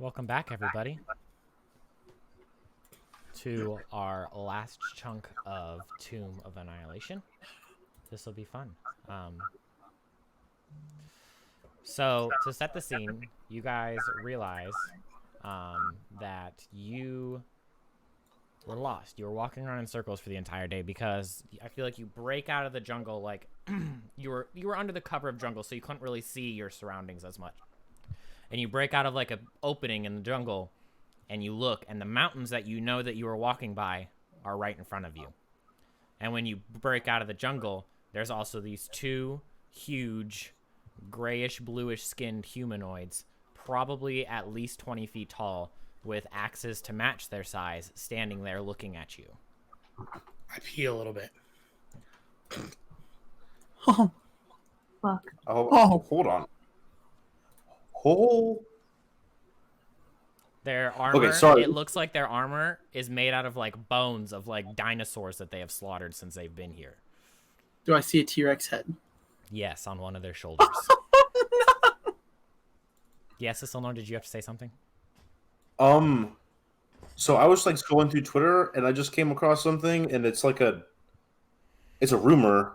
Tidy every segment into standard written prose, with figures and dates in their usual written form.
Welcome back, everybody, to our last chunk of Tomb of Annihilation. This will be fun. So, to set the scene, you guys realize that you were lost. You were walking around in circles for the entire day because I feel like you break out of the jungle like you were under the cover of jungle, so you couldn't really see your surroundings as much. And you break out of like an opening in the jungle, and you look, and the mountains that you know that you were walking by are right in front of you. And when you break out of the jungle, there's also these two huge grayish bluish skinned humanoids, probably at least 20 feet tall, with axes to match their size, standing there looking at you. I pee a little bit. Oh, fuck. Oh, hold on. Oh. Their armor, Okay, sorry. It looks like their armor is made out of like bones of like dinosaurs that they have slaughtered since they've been here. Do I see a T-Rex head? Yes, on one of their shoulders. Yes, Soulmonger, did you have to say something? So I was like scrolling through Twitter and I just came across something, and it's a rumor,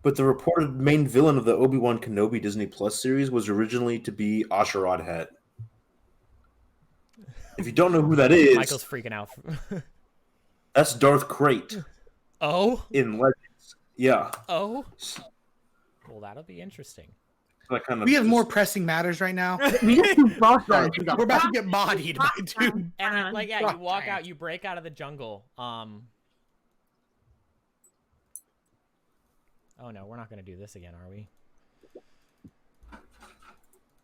but the reported main villain of the Obi-Wan Kenobi Disney Plus series was originally to be Asherad Het. If you don't know who that is, Michael's freaking out. that's Darth Krayt Oh? in Legends. Yeah. Oh? Well, that'll be interesting. We have more pressing matters right now. We got two boss guys. We're about to get bodied by two. And like, yeah, you walk out, you break out of the jungle. Oh no, we're not gonna do this again, are we?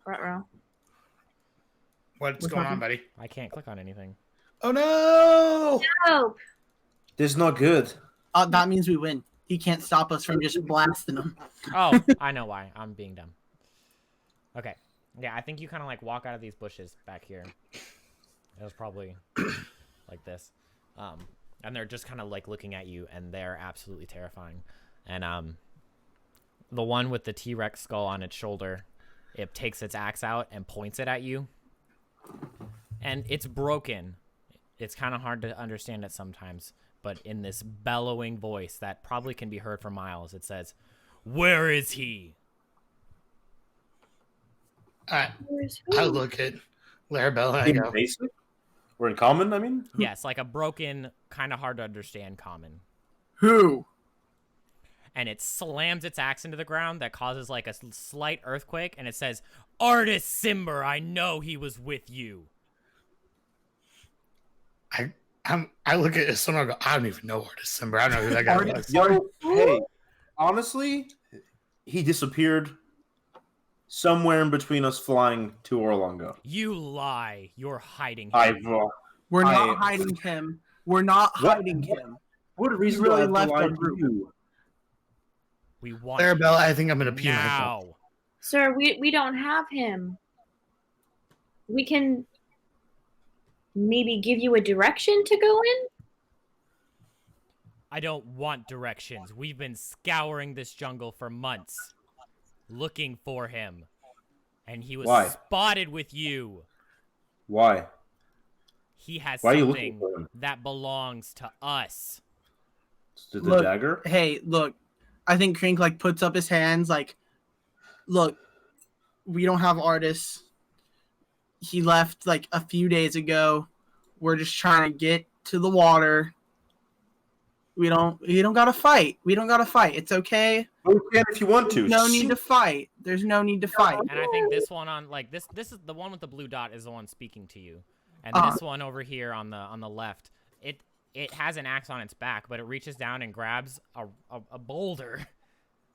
Right. What's going on, buddy? I can't click on anything. Oh no! No. This is not good. That means we win. He can't stop us from just blasting him. Oh, I know why. I'm being dumb. Okay. Yeah, I think you kind of like walk out of these bushes back here. It was probably like this. And they're just kind of like looking at you, and they're absolutely terrifying. And the one with the T-Rex skull on its shoulder, it takes its axe out and points it at you. And it's broken. It's kind of hard to understand it sometimes, but in this bellowing voice that probably can be heard for miles, it says, "Where is he?" I look at Larabella and I In go, basic? We're in common, I mean? Yes, like a broken, kind of hard to understand common. Who? And it slams its axe into the ground that causes like a slight earthquake, and it says, "Artist Simber, I know he was with you." I look at someone and go, I don't even know Artist Simber. I don't know who that guy was. Yo, hey, honestly, he disappeared somewhere in between us flying to Orlongo. You lie. You're hiding him. We're not hiding him. We're not hiding him. What reason really do I have to left lie our to group. you? We want Larabella, I think I'm going to pee myself. now. Sir, we don't have him. We can maybe give you a direction to go in? I don't want directions. We've been scouring this jungle for months, looking for him. And he was Why? spotted with you. Why? He has Why are you looking something for him? that belongs to us. The Look, dagger? Hey, look. I think Crink like puts up his hands like, look, we don't have artists. He left like a few days ago. We're just trying to get to the water. We don't gotta fight. We don't gotta fight. It's okay. You can if you want to. No need to fight. There's no need to fight. And I think this one on like this is the one with the blue dot is the one speaking to you. And this one over here on the left, it has an axe on its back, but it reaches down and grabs a boulder.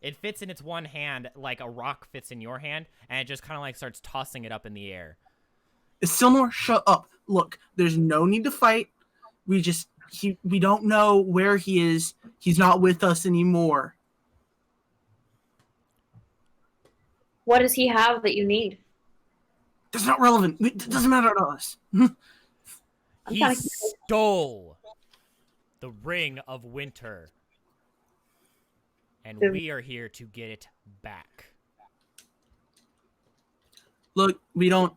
It fits in its one hand like a rock fits in your hand, and it just kind of like starts tossing it up in the air. Silnor, shut up. Look, there's no need to fight. We don't know where he is. He's not with us anymore. What does he have that you need? That's not relevant. It doesn't matter to us. He stole the Ring of Winter. And we are here to get it back. Look, we don't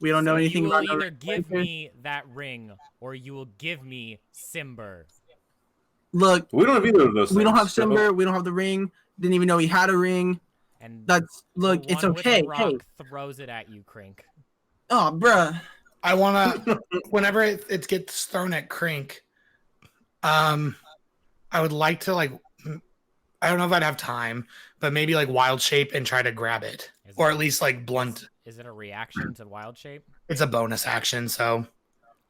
We don't know So anything you about will no either give Ranger. me that ring or you will give me Simber. Look, We don't have either of those. we don't have things, so- Simber. We don't have the ring. Didn't even know he had a ring. And That's the look. It's one with okay. the rock Hey, throws it at you, Crink. oh, bruh. I want to, whenever it gets thrown at Crink, I would like to, like, I don't know if I'd have time, but maybe, like, wild shape and try to grab it. Is Or it- at least, like, blunt. Is it a reaction to wild shape? It's a bonus action, so.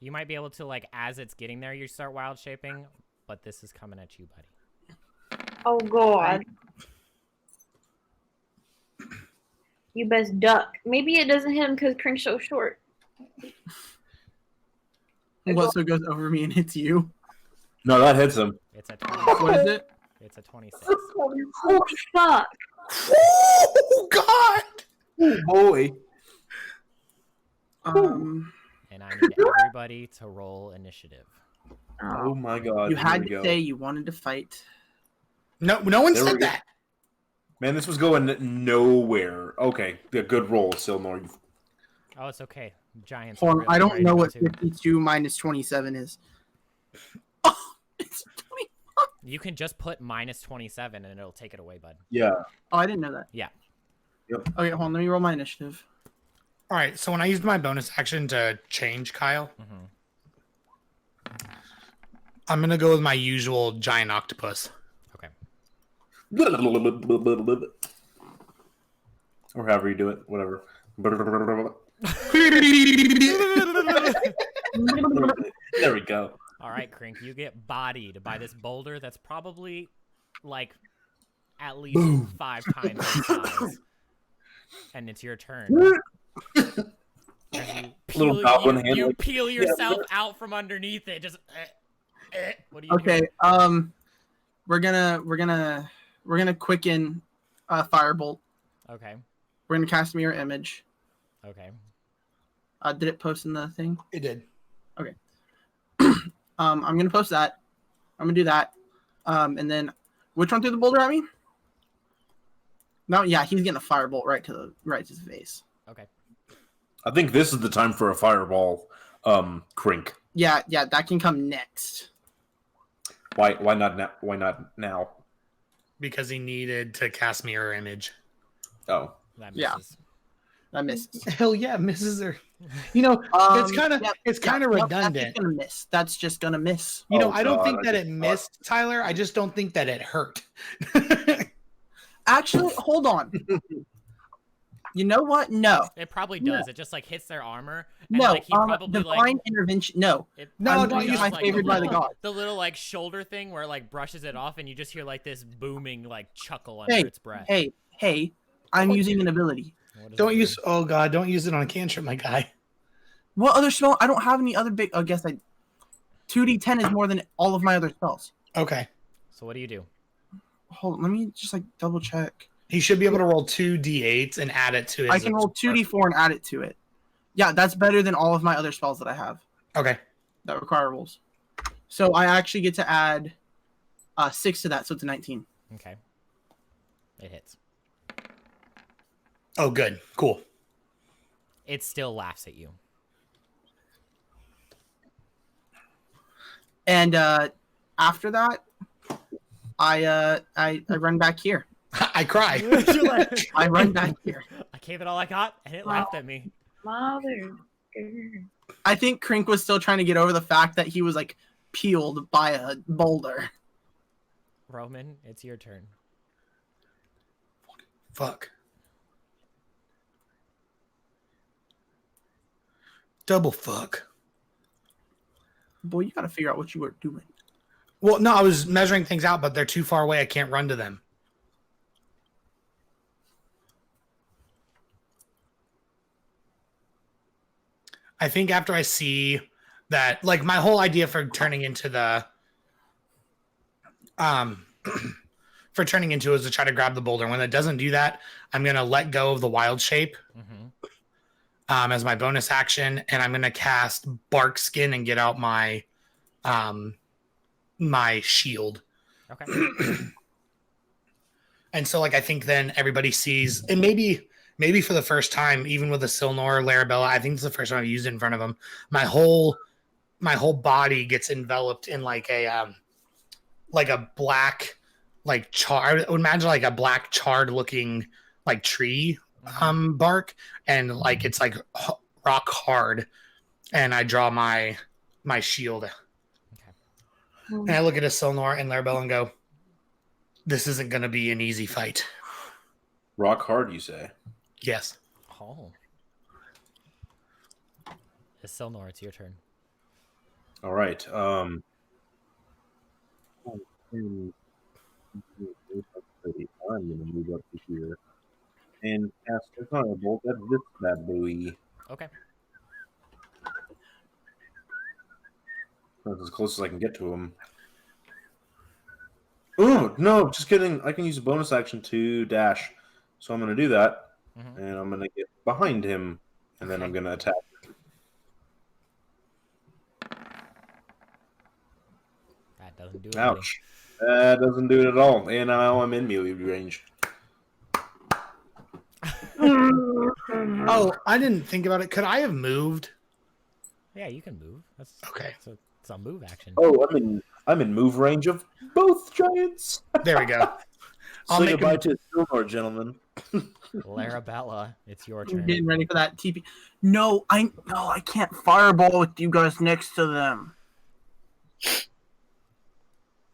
You might be able to, like, as it's getting there, you start wild shaping, but this is coming at you, buddy. Oh God. You best duck. Maybe it doesn't hit him because Crink's so short. What? So it goes over me and hits you? No, that hits him. It's a 26. What is it? It's a 26. Holy fuck. Oh, God! Oh boy. And I need everybody to roll initiative. Oh my god. You Here had we to go. say you wanted to fight. No one There we said go. that. Man, this was going nowhere. Okay, a good roll, Silmore. Oh, it's okay. Giants. Hold are on, really I don't ready know to go what too. 52 minus 27 is. Oh, it's 20. You can just put minus 27 and it'll take it away, bud. Yeah. Oh, I didn't know that. Yeah. Yep. Okay, hold on. Let me roll my initiative. All right, so when I used my bonus action to change Kyle, I'm going to go with my usual giant octopus. Okay. Or however you do it, whatever. There we go. All right, Crink, you get bodied by this boulder that's probably like at least 5 times its size. And it's your turn. As Little goblin hand, you like- peel yourself out from underneath it. Just what do you Okay, do? we're gonna quicken firebolt. Okay. We're gonna cast mirror image. Okay. Did it post in the thing? It did. I'm gonna post that. I'm gonna do that. And then which one threw the boulder at me? No, yeah, he's getting a firebolt right to his face. Okay. I think this is the time for a fireball, Crink. Yeah, that can come next. Why not now? Why not now? Because he needed to cast mirror image. Oh. That Yeah. misses. That misses. Hell yeah, misses her. You know, it's kind of redundant. That's gonna miss. That's just gonna miss. You know, Oh, I don't God, think I that just it thought- missed, Tyler. I just don't think that it hurt. Actually, hold on. You know what? No. It probably does. It just like hits their armor. And, No. like, he probably Divine like intervention. No. No, I'm don't doing use my like, favored by the gods. the little like shoulder thing where it like brushes it off and you just hear like this booming like chuckle under Hey, its breath. Hey, I'm using an ability. What does Don't it do? use. Oh God, don't use it on a cantrip, my guy. What other spell? I don't have any other big. I guess 2d10 is more than all of my other spells. Okay, So what do you do? Hold on, let me just like double check. he should be able to roll 2d8s and add it to his. I can roll 2d4 and add it to it. Yeah, that's better than all of my other spells that I have Okay, that require rolls. So I actually get to add 6 to that, so it's a 19. Okay. It hits. oh good, cool. It still laughs at you. And after that, I run back here. I cry. You're like, I run back here. I gave it all I got and it laughed at me. Mother. I think Crink was still trying to get over the fact that he was like peeled by a boulder. Roman, it's your turn. Fuck. Double fuck. Boy, you got to figure out what you were doing. Well, no, I was measuring things out, but they're too far away. I can't run to them. I think after I see that, like, my whole idea for turning into the, for turning into is to try to grab the boulder. When it doesn't do that, I'm gonna let go of the wild shape as my bonus action, and I'm gonna cast bark skin and get out my, my shield. Okay. And so, like, I think then everybody sees, and maybe maybe for the first time, even with a Silnor Larabella, I think it's the first time I've used it in front of him. My whole body gets enveloped in like a black, like I would imagine like a black charred looking like tree bark, and like it's like rock hard. And I draw my shield. Okay. And I look at a Silnor and Larabella and go, this isn't going to be an easy fight. Rock hard, you say? Yes. Oh. Silnor, it's your turn. All right. I'm going to move up to here and cast a thunderbolt at this bad boy. Okay. That's as close as I can get to him. Oh, no, just kidding. I can use a bonus action to dash. So I'm going to do that, and I'm going to get behind him, and then I'm going to attack. That doesn't do it. Ouch. That doesn't do it at all. And now I'm in melee range. Oh, I didn't think about it. Could I have moved? Yeah, you can move. That's okay. It's a move action. Oh, I'm in move range of both giants. There we go. I'll say goodbye to Silnor, gentlemen. Larabella, it's your turn. I'm getting ready for that TP. No, I can't fireball with you guys next to them.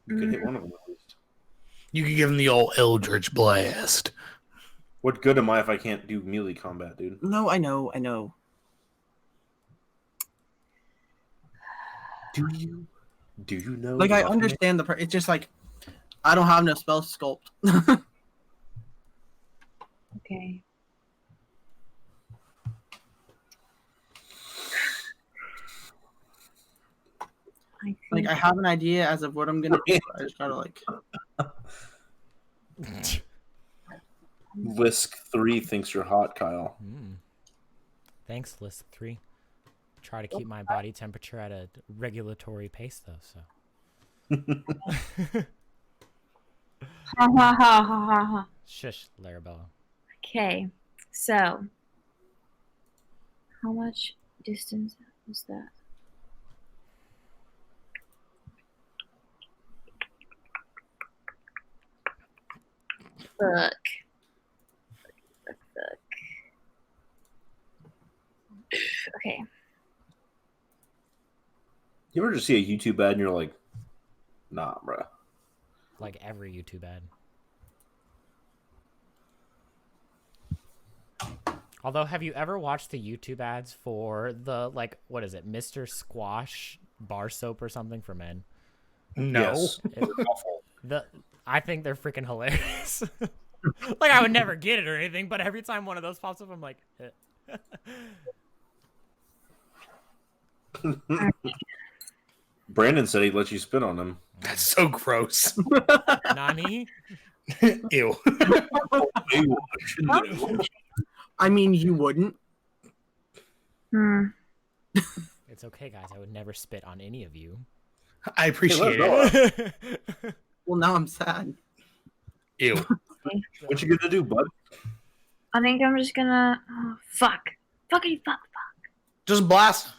You can hit one of them at least. You could give him the old Eldritch Blast. What good am I if I can't do melee combat, dude? No, I know. Do you know? Like, I understand it's just like, I don't have no spell sculpt. Okay. I have an idea as of what I'm gonna do. I just gotta like. Lisk 3 thinks you're hot, Kyle. Thanks, Lisk 3. Try to keep my body temperature at a regulatory pace, though. So. Ha ha ha ha ha ha. Shush, Larabella. Okay, so how much distance was that? Fuck. Okay. You ever just see a YouTube ad and you're like, nah, bruh. Like every YouTube ad. Although, have you ever watched the YouTube ads for the, like, what is it, Mr. Squash bar soap or something for men? No. Yes. I think they're freaking hilarious. Like, I would never get it or anything, but every time one of those pops up, I'm like, Brandon said he'd let you spit on him. That's so gross. Nani? Ew. I mean, you wouldn't. It's okay, guys. I would never spit on any of you. I appreciate it. Well, now I'm sad. Ew. What you gonna do, bud? I think I'm just gonna. Oh, fuck. Fuckity fuck. Just blast him.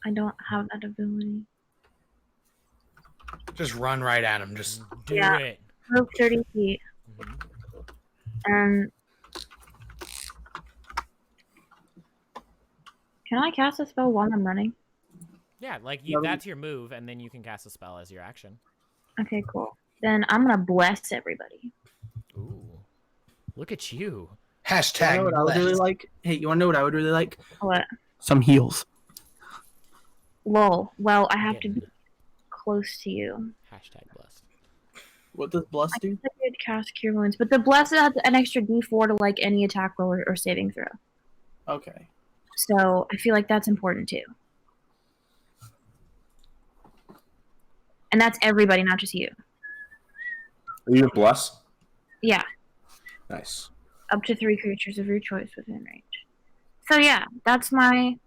I don't have that ability. Just run right at him. Just do it. Move 30 feet. And can I cast a spell while I'm running? Yeah, like that's your move, and then you can cast a spell as your action. Okay, cool. Then I'm gonna bless everybody. Ooh, look at you. Hashtag. You know what I would really like? Hey, you wanna know what I would really like? What? Some heals. Lol. Well, I have to be close to you. Hashtag blessed. What does bless do? I could cast Cure Wounds, but the bless adds an extra D4 to like any attack roll or saving throw. Okay. So I feel like that's important too. And that's everybody, not just you. Are you a bless? Yeah. Nice. Up to 3 creatures of your choice within range. So yeah, that's my.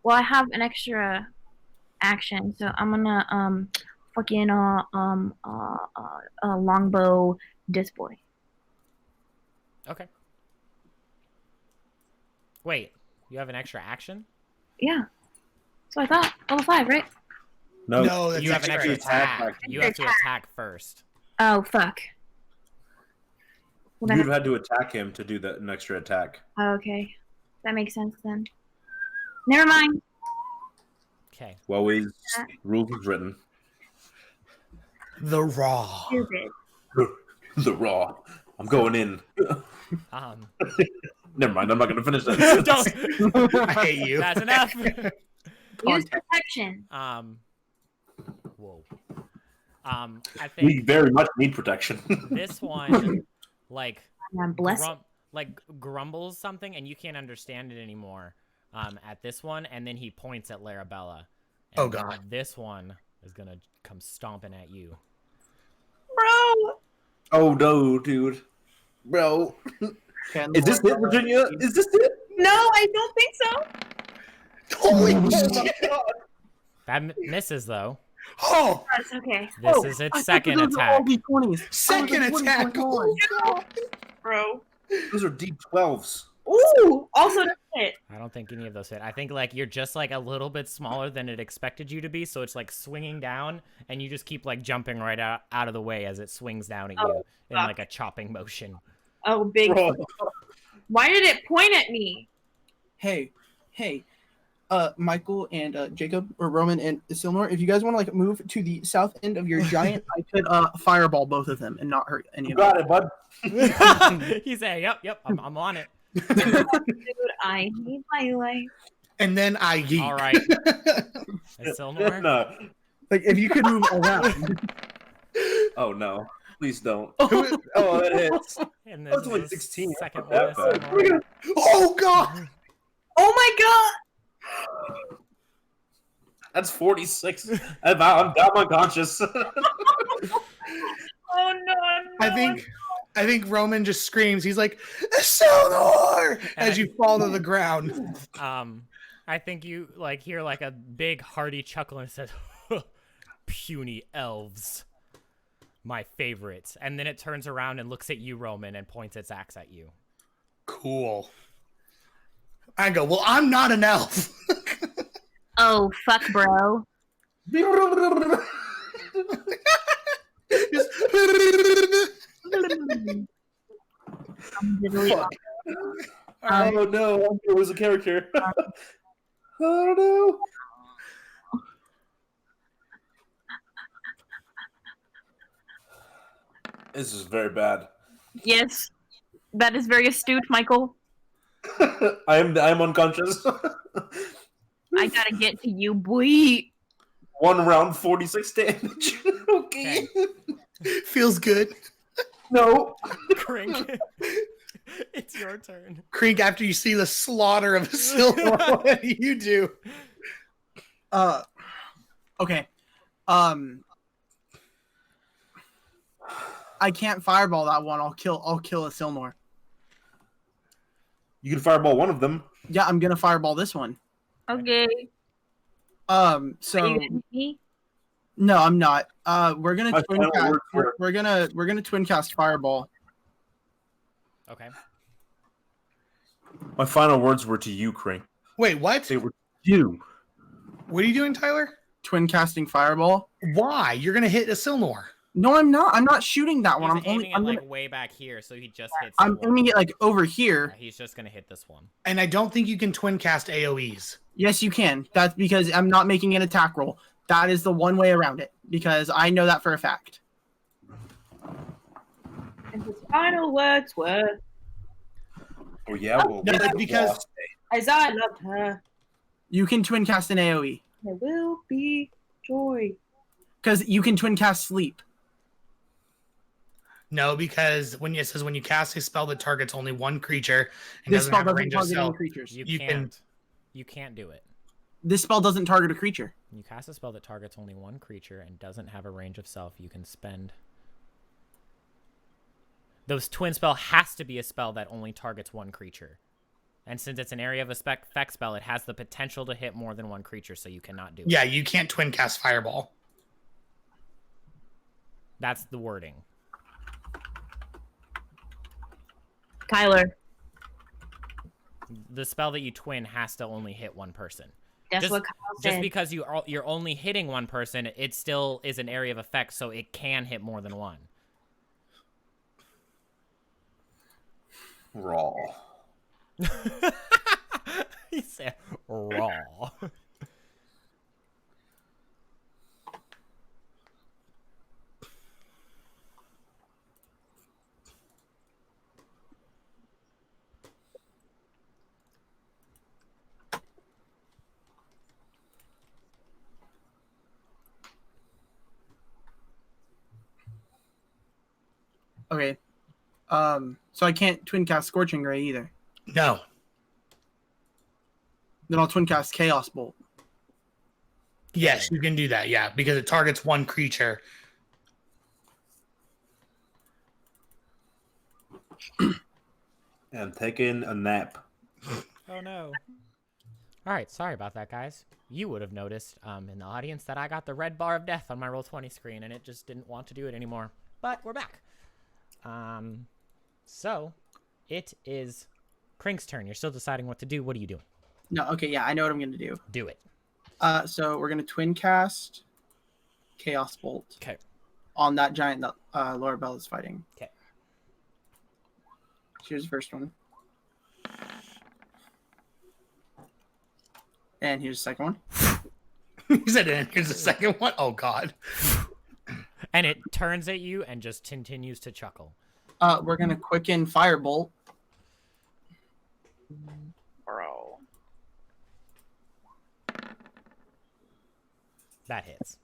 Well, I have an extra action, so I'm gonna longbow disc boy. Okay. Wait, you have an extra action? Yeah. So I thought level 5, right? No, that's You have an extra attack. You have to attack first. Oh fuck. Well, You'd then, have had to attack him to do that an extra attack. okay, that makes sense then. Never mind. Okay. Well, rules is written. The raw. Stupid. The raw. I'm going in. Um. Never mind. I'm not going to finish that. Don't. I hate you. That's enough. Use protection. Whoa. I We think very much need protection. this one, like, I'm blessed. grumbles something, and you can't understand it anymore. At this one, and then he points at Larabella. And Oh, God. This one is gonna come stomping at you. Bro. Oh no, dude. Bro. Is this it, Virginia? Is this it? No, I don't think so. Holy Oh shit. my god. That misses though. Oh, That's okay. This is its second attack. second attack. Oh, God. Bro. Those are D12s. Ooh. Also that's it. I don't think any of those hit. I think like you're just like a little bit smaller than it expected you to be, so it's like swinging down, and you just keep like jumping right out of the way as it swings down at you in like a chopping motion. Oh, big. Bro. Why did it point at me? Hey, Michael and Jacob or Roman and Silnor, if you guys want to like move to the south end of your giant, I could fireball both of them and not hurt any of them. Got it, bud. He's saying, "Yep, I'm on it." Dude, I hate my life. And then I yeet. All right. Silnor? No. Like if you could move around. Oh no. Please don't. Oh, that hits. And That's this only is the 16. second Not one. that Silnor. bad. Oh, God. Oh my god. That's 46. I'm unconscious. Oh no. I think Roman just screams. He's like, Silnor! As you fall to the ground. I think you like hear like a big hearty chuckle and it says, "Puny elves, my favorites." And then it turns around and looks at you, Roman, and points its axe at you. Cool. I go, well, I'm not an elf. Oh fuck, bro. Fuck. Oh no, it was a character. Oh no. This is very bad. Yes. That is very astute, Michael. I'm unconscious. I gotta get to you, boy. 1 round, 46 damage. Okay. Feels good. No. Crink, it's your turn. Krink, after you see the slaughter of Silnor, what do you do? Okay. I can't fireball that one. I'll kill a Silnor. You can fireball one of them. Yeah, I'm gonna fireball this one. Okay. So Are you gonna hit me? no, I'm not. We're gonna My twin final cast. words were- We're gonna twin cast fireball. Okay. My final words were to you, Crane. Wait, what? They were you. What are you doing, Tyler? Twin casting fireball. Why? You're going to hit a Silnor. No, I'm not. I'm not shooting that one. He's aiming it like way back here, so he just hits. I'm the one. aiming it like over here. He's just gonna hit this one. And I don't think you can twin cast AoEs. Yes, you can. That's because I'm not making an attack roll. That is the one way around it because I know that for a fact. And his final words were, Oh yeah, well, No, it's because as I loved her, You can twin cast an AoE there will be joy. because you can twin cast sleep. no, because when it says when you cast a spell that targets only one creature and This doesn't spell have a doesn't range of target any self, creatures. You You can't. You can't do it. This spell doesn't target a creature. When you cast a spell that targets only one creature and doesn't have a range of self, you can spend. Those twin spell has to be a spell that only targets one creature. And since it's an area of effect spell, it has the potential to hit more than one creature, so you cannot do it. yeah, you can't twin cast Fireball. That's the wording. Tyler. The spell that you twin has to only hit one person. That's just, what Kyle said. Just because you're only hitting one person, it still is an area of effect, so it can hit more than one. Raw. He said raw. Okay. So I can't twin cast Scorching Ray either. No. Then I'll twin cast Chaos Bolt. Yes, you can do that. Yeah, because it targets one creature. And taking a nap. Oh no. All right, sorry about that, guys. You would have noticed in the audience that I got the red bar of death on my Roll20 screen, and it just didn't want to do it anymore. But we're back. So it is Krink's turn. You're still deciding what to do. What are you doing? No, okay, yeah, I know what I'm gonna do. Do it. So we're gonna twin cast Chaos Bolt. Okay. On that giant that Laura Bell is fighting. Okay. Here's the first one. And here's the second one. He said, and here's the second one. Oh, God. And it turns at you and just continues to chuckle. We're going to quicken Firebolt. Bro. That hits.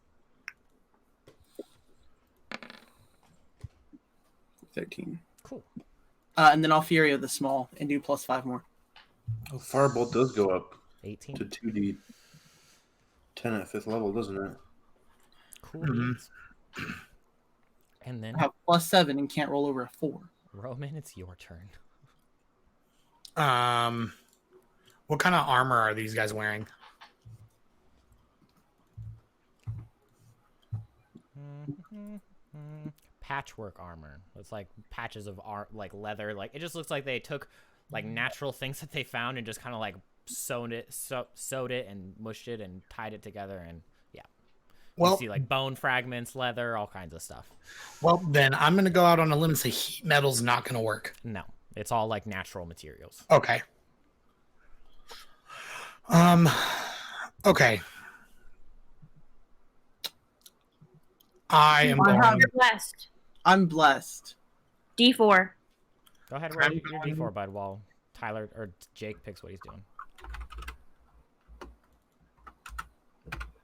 13. Cool. And then I'll Fury the small and do +5 more. Oh, Firebolt does go up 18. to 2d10 at 5th level, doesn't it? Cool. Mhm. beans. And then I have +7 and can't roll over a 4. Roman, it's your turn. What kind of armor are these guys wearing? Patchwork armor. It's like patches of like leather. Like it just looks like they took like natural things that they found and just kind of like sewed it and mushed it and tied it together, and yeah. Well, You see like bone fragments, leather, all kinds of stuff. well, then I'm going to go out on a limb and say heat metal's not going to work. No, it's all like natural materials. Okay. Okay. I am I going. have- You're blessed. I'm blessed. D4. Go ahead, roll your D4, bud, while Tyler or Jake picks what he's doing.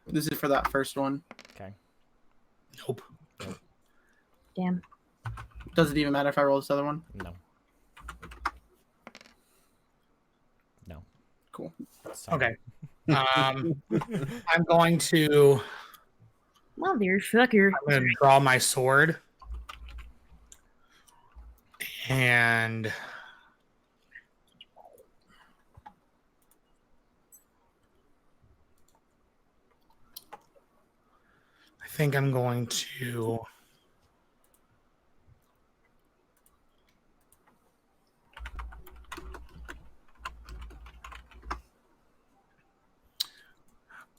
This is for that first one. Okay. Nope. Damn. Does it even matter if I roll this other one? No. No. Cool. Sorry. Okay. I'm going to Motherfucker. draw my sword. And I think I'm going to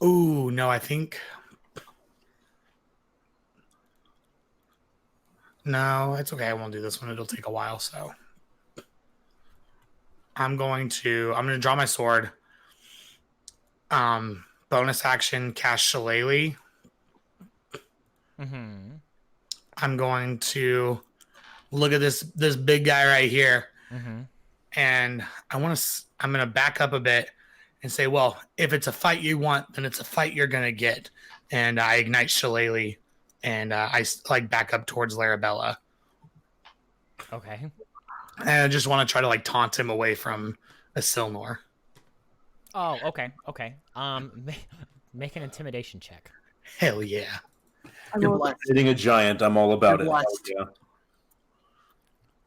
Ooh, no, I think no, it's okay. I won't do this one. It'll take a while, so I'm going to draw my sword. Bonus action, cast Shillelagh. Mm-hmm. I'm going to look at this big guy right here, Mm-hmm. and I'm going to back up a bit and say, well, if it's a fight you want, then it's a fight you're going to get. And I ignite Shillelagh, and I like back up towards Larabella. Okay. And I just want to try to like taunt him away from a Silnor. Oh, okay. Okay. Make an intimidation check. Hell yeah. I You're rolled blessed. Hitting a giant, I'm all about You're it. blessed.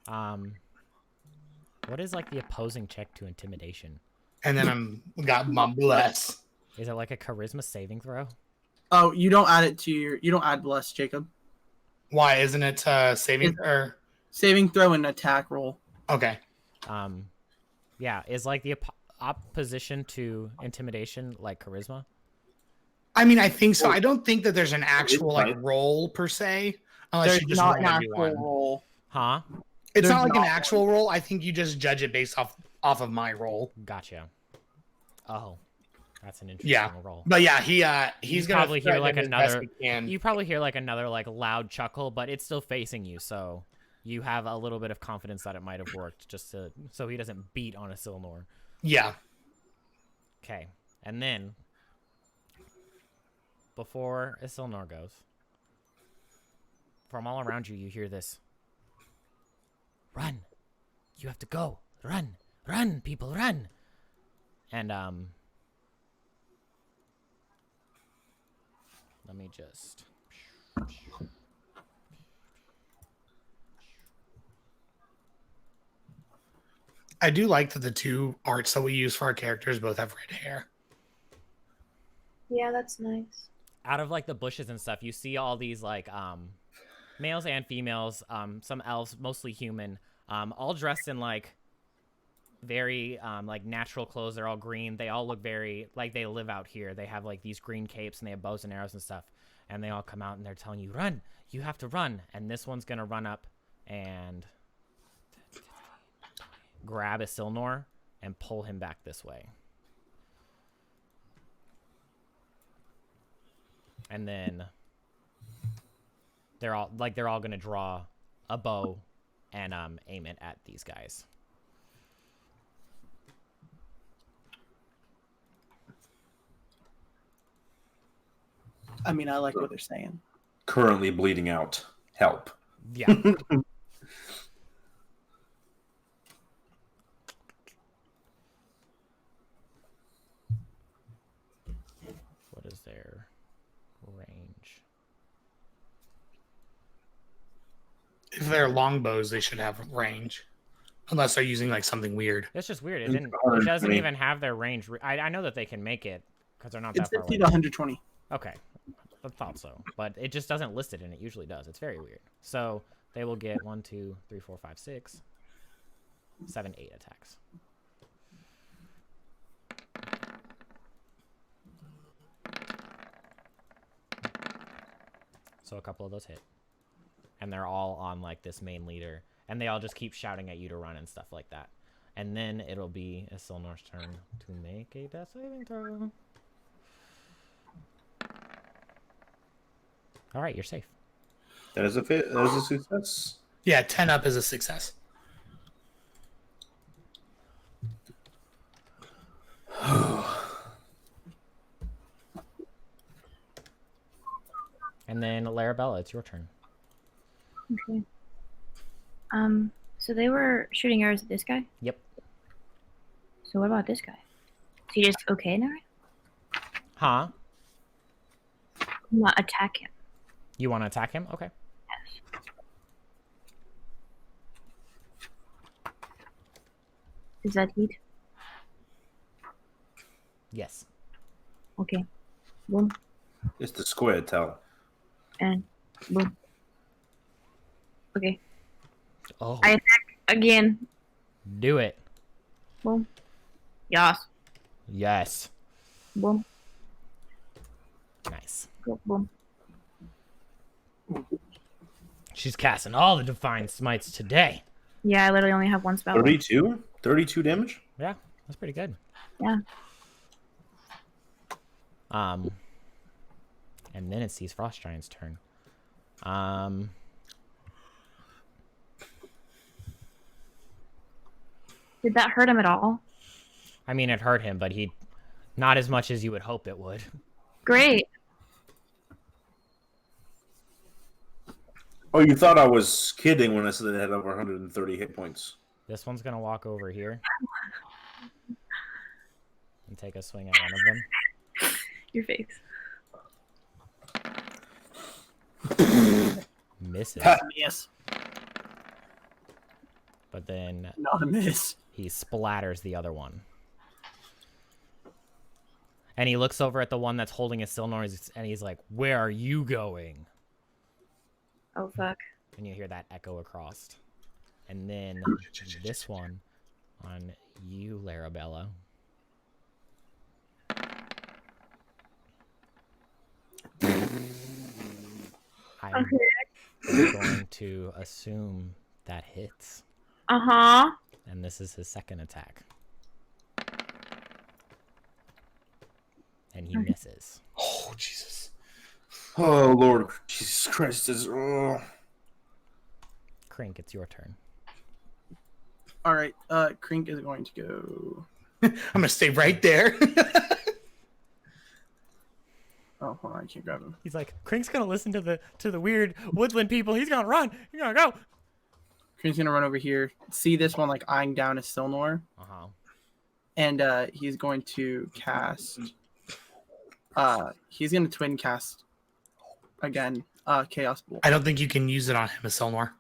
Yeah. What is like the opposing check to intimidation? And then I'm bless. Is it like a charisma saving throw? Oh, you don't add it to you don't add bless, Jacob. Why isn't it saving or Saving throw and attack roll. okay? Yeah, is like the opposition to intimidation like charisma? I mean, I think so. I don't think that there's an actual like Right. roll per se, unless There's you just not roll an a new actual one. roll. Huh? It's There's not like an not actual roll. I think you just judge it based off of my roll. Gotcha. Oh, that's an interesting Yeah. roll. But yeah, he's You gonna probably hear threaten like him as best another. he can. You probably hear like another like loud chuckle, but it's still facing you, so you have a little bit of confidence that it might have worked, just to so he doesn't beat on a Silnor. Yeah. Okay, and then before a Silnor goes, from all around you, you hear this. Run! You have to go. Run! Run, people, run! And let me just. I do like that the two arts that we use for our characters both have red hair. Yeah, that's nice. Out of like the bushes and stuff, you see all these like males and females, some elves, mostly human, all dressed in like very like natural clothes. They're all green. They all look very like they live out here. They have like these green capes and they have bows and arrows and stuff. And they all come out and they're telling you, run, you have to run. And this one's gonna run up and grab a Silnor and pull him back this way. And then they're all gonna draw a bow and aim it at these guys. I mean, I like what they're saying. Currently bleeding out. Help. Yeah. What is their range? If they're longbows, they should have range, unless they're using like something weird. That's just weird. It It's didn't. It 120. doesn't even have their range. I know that they can make it because they're not It's that far 50 away. to 120. Okay, I thought so, but it just doesn't list it, and it usually does. It's very weird. So they will get 1, 2, 3, 4, 5, 6, 7, 8 attacks. So a couple of those hit, and they're all on like this main leader, and they all just keep shouting at you to run and stuff like that. And then it'll be Silnor's turn to make a death saving throw. All right, you're safe. That is a success. Yeah, 10 up is a success. And then Larabella, it's your turn. Okay. So they were shooting arrows at this guy? Yep. So what about this guy? Is he just okay now? Huh? I'm not attack him. You want to attack him? Okay. Yes. Is that heat? Yes. Okay. Boom. It's the square towel. And boom. Okay. Oh, I attack again. do it. Boom. Yas. Yes. Boom. Nice. Go. Boom. She's casting all the Divine Smites today. Yeah, I literally only have one spell. 32? 32 damage? Yeah, that's pretty good. Yeah. And then it's these Frost Giants' turn. Did that hurt him at all? I mean, it hurt him, but he, not as much as you would hope it would. Great. Oh, you thought I was kidding when I said it had over 130 hit points. This one's gonna walk over here and take a swing at one of them. Your face. Misses, Yes. but then Not a miss. he splatters the other one. And he looks over at the one that's holding his Silnor, and he's like, "Where are you going?" Oh fuck. And you hear that echo across. And then this one on you, Larabella. I'm going to assume that hits. Uh-huh. And this is his second attack. And he misses. Oh, Jesus. Oh, Lord. Jesus Christ. Krink, it's your turn. All right. Krink is going to go. I'm going to stay right there. Oh, hold on. I can't grab him. He's like, Krink's gonna listen to the weird woodland people. He's gonna run. He's gonna go. Krink's gonna run over here. See this one like eyeing down a Silnor, and he's going to cast. He's gonna twin cast again. Chaos Bolt. I don't think you can use it on him, Silnor.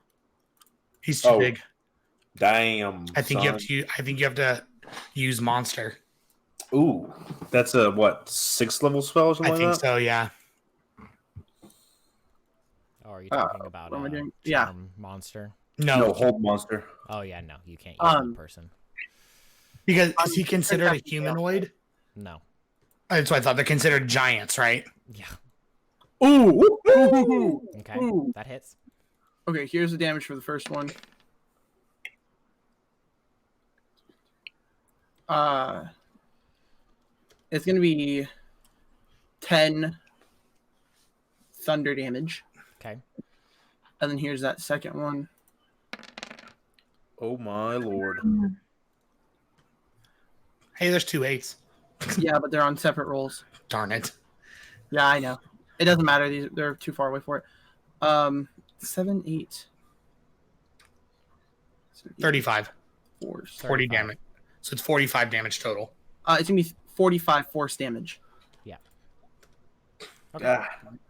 He's too big. Damn. I think you have to use monster. Ooh, that's a what, 6th level spell or something I think like that? so, yeah. Oh, are you talking about what am I doing? charm monster? No, hold monster. Oh yeah, no, you can't use that person. Because is he considered a humanoid? No. That's what I thought. They're considered giants, right? Yeah. Ooh. Okay, Ooh. that hits. Okay, here's the damage for the first one. It's gonna be 10 thunder damage. Okay. And then here's that second one. Oh my Lord. Hey, there's 2 8s. Yeah, but they're on separate rolls. Darn it. Yeah, I know. It doesn't matter. They're too far away for it. 7, 8. 35. 4. 40 damage. So it's 45 damage total. It's gonna be 45 force damage. Yeah. Okay.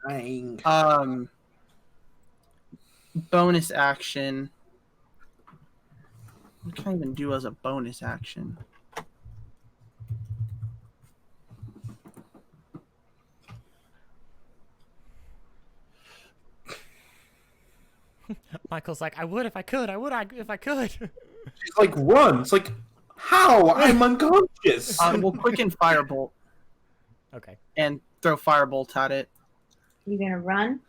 Dang. Bonus action. What can I even do as a bonus action? Michael's like, I would if I could. If I could. She's like, run. It's like, how? I'm unconscious. We'll quicken Firebolt Okay. and throw Firebolt at it. You gonna run?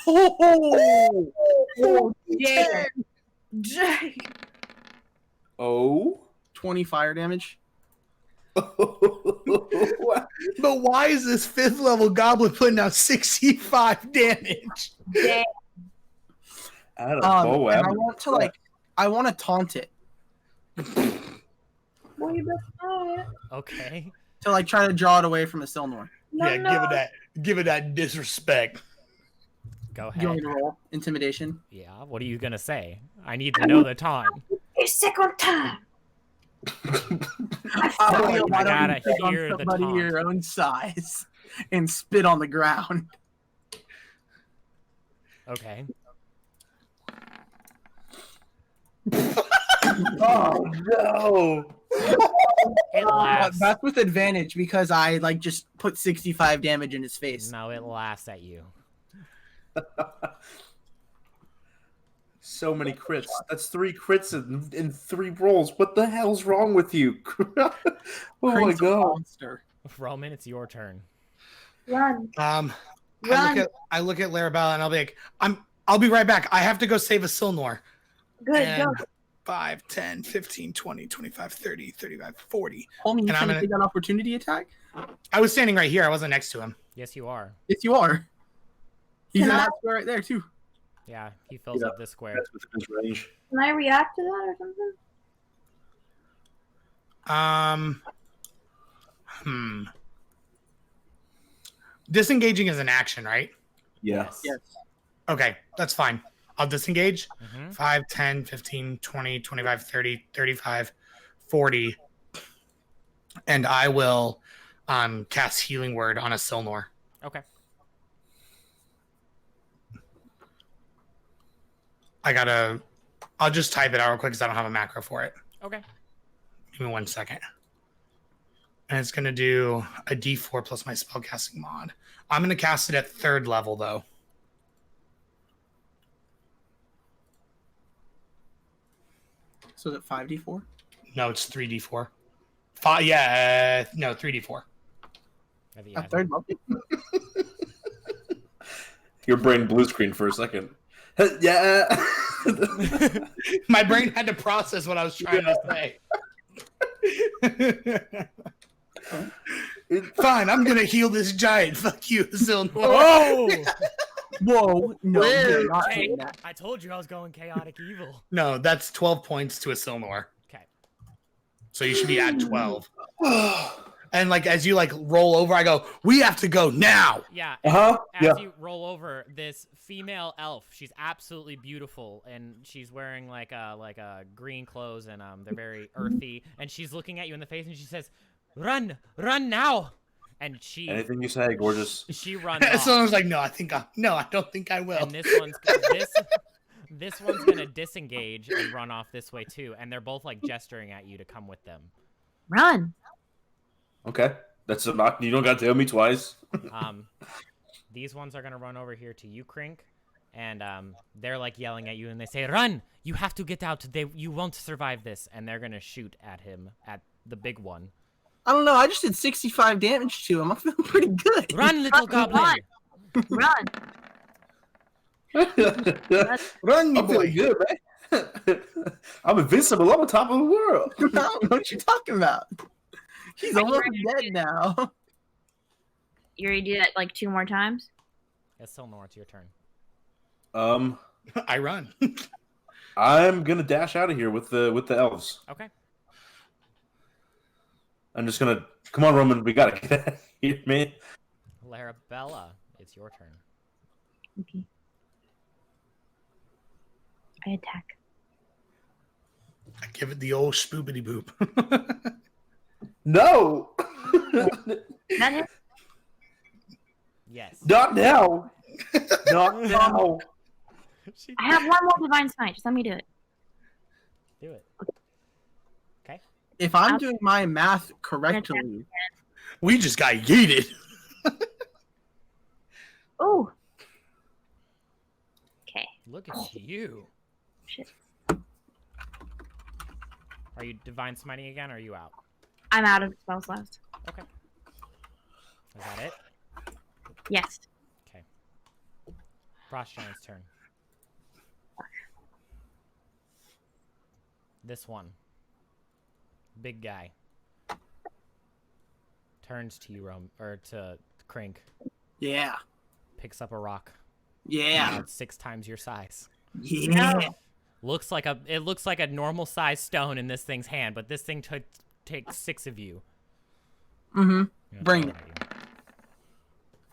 Oh, yeah. Oh? 20 fire damage. But why is this 5th level goblin putting out 65 damage? Damn. I don't know. And I want to taunt it Well, you best not. Okay. to try to draw it away from a Silnor. No, Yeah, no. give it that disrespect. Go You want ahead. me to roll intimidation? Yeah. What are you gonna say? I need to know the time. It's second time. Why I don't gotta you pick on hear the somebody taunt. your own size and spit on the ground? Okay. Oh, no. It laughs. That's with advantage because I just put 65 damage in his face. No, it laughs at you. So many crits. That's 3 crits in 3 rolls. What the hell's wrong with you? Oh my Crane's a god. monster. Roman, it's your turn. Run. I Run. look at Larabella and I'll be like, I'll be right back. I have to go save a Silnor. Good, And go. 5, 10, 15, 20, 25, 30, 35, 40. Homie, you And I'm trying to gonna- take that opportunity attack? I was standing right here. I wasn't next to him. Yes, you are. Yes, you are. He's in Can I- that square right there, too. Yeah, he fills Yeah. up this square. That's within his range. Can I react to that or something? Disengaging is an action, right? Yeah. Yes. Okay, that's fine. I'll disengage. Mm-hmm. 5, 10, 15, 20, 25, 30, 35, 40. And I will cast Healing Word on a Silnor. Okay. I'll just type it out real quick because I don't have a macro for it. Okay. Give me 1 second. And it's going to do a D4 plus my spellcasting mod. I'm going to cast it at 3rd level, though. So is it 5d4? No, it's 3d4. 5, yeah, no, 3d4. A third level? Your brain blue screen for a second. Yeah. My brain had to process what I was trying to say. Fine, I'm gonna heal this giant. Fuck you, Silnor. Whoa! Whoa, no, Whoa. you're not Hey, doing that. I told you I was going chaotic evil. No, that's 12 points to a Silnor. Okay. So you should be at 12. And like as you like roll over, I go, we have to go now. Yeah. Uh-huh. As Yeah. you roll over, this female elf, she's absolutely beautiful, and she's wearing like a green clothes, and they're very earthy, and she's looking at you in the face, and she says, "Run, run now!" And she Anything you say, gorgeous. she runs off. So I was like, no, I don't think I will. And this one's gonna disengage and run off this way too, and they're both like gesturing at you to come with them. Run. Okay. That's not. You don't got to tell me twice. These ones are gonna run over here to you, Krink, and they're like yelling at you, and they say, "Run! You have to get out. You won't survive this." And they're gonna shoot at him, at the big one. I don't know. I just did 65 damage to him. I'm feeling pretty good. Run, little goblin! Run. Run, me I'm boy. feeling good, man. I'm invincible. I'm on top of the world. I don't know what you're talking about. He's almost dead now. You already do that like 2 more times? It's Silnor, it's your turn. I run. I'm gonna dash out of here with the elves. Okay. I'm just gonna come on, Roman. We gotta get out of here, man. Larabella, it's your turn. Okay. I attack. I give it the old spoopity boop. No, That hit? Yes. not now. Not now. She- I have 1 more divine smite. Just let me do it. Do it. Okay. If I'm doing my math correctly, We just got yeeted. Oh. Okay. Look at you. Shit. Are you divine smiting again, or are you out? I'm out of spell slots. Okay. Is that it? Yes. Okay. Frost Giant's turn. This one. Big guy. Turns to you, or to Krink. yeah. Picks up a rock. Yeah. About 6 times your size. Yeah. It looks like a normal size stone in this thing's hand, but this thing takes 6 of you. Mm-hmm. You know, Bring throw it. at you.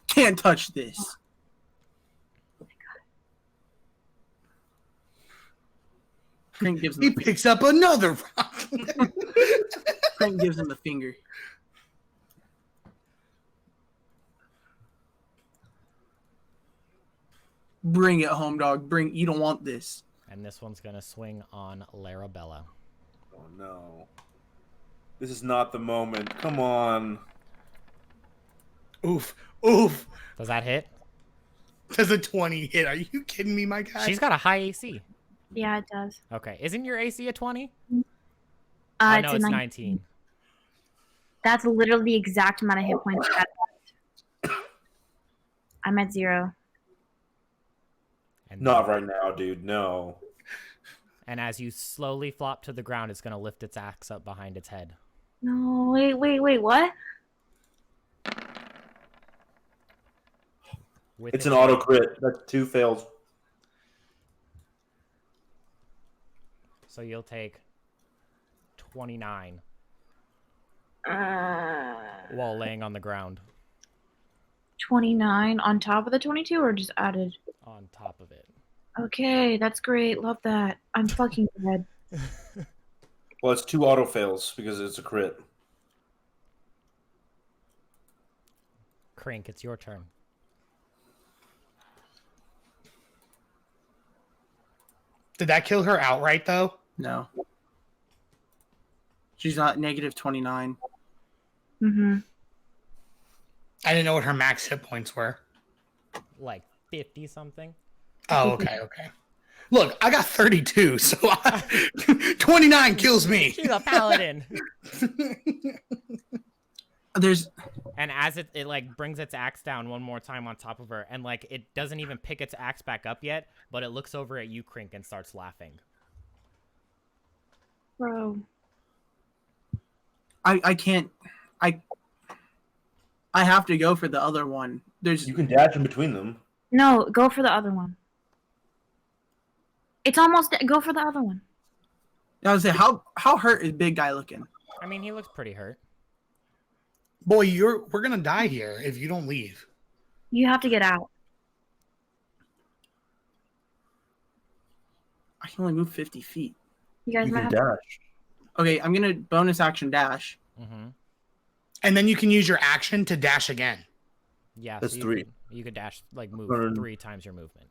Can't touch this. Crink gives him He the, picks up another rock. Crink gives him the finger. Bring it home, dog. You don't want this. And this one's gonna swing on Larabella. Oh no. This is not the moment. Come on. Oof. Oof. Does that hit? Does a 20 hit? Are you kidding me, my guy? She's got a high AC. Yeah, it does. Okay. Isn't your AC a 20? Uh, Oh, no, a it's 19. 19. That's literally the exact amount of hit points I had. I'm at 0. And Not right now, dude. No. And as you slowly flop to the ground, it's gonna lift its axe up behind its head. No, wait, what? With It's an auto crit. That's 2 fails. So you'll take 29 Uh, while laying on the ground 29 on top of the 22 or just added? on top of it. Okay, that's great. Love that. I'm fucking dead. Well, it's 2 auto fails because it's a crit. Krink, it's your turn. Did that kill her outright, though? No. She's not negative 29. Mm-hmm. I didn't know what her max hit points were. Like 50 something. Oh, okay, okay. Look, I got 32, so 29 kills me. She's a paladin. And as it like brings its axe down one more time on top of her, and like it doesn't even pick its axe back up yet, but it looks over at you, Krink, and starts laughing. Bro. I can't. I have to go for the other one. You can dash in between them. No, go for the other one. It's almost... Go for the other one. I was say, how hurt is big guy looking? I mean, he looks pretty hurt. Boy, we're gonna die here if you don't leave. You have to get out. I can only move 50 feet. You guys You might can have... dash. Okay, I'm gonna bonus action dash. Mm-hmm. And then you can use your action to dash again. Yeah, That's so 3. You could dash, like, move Burn. 3 times your movement.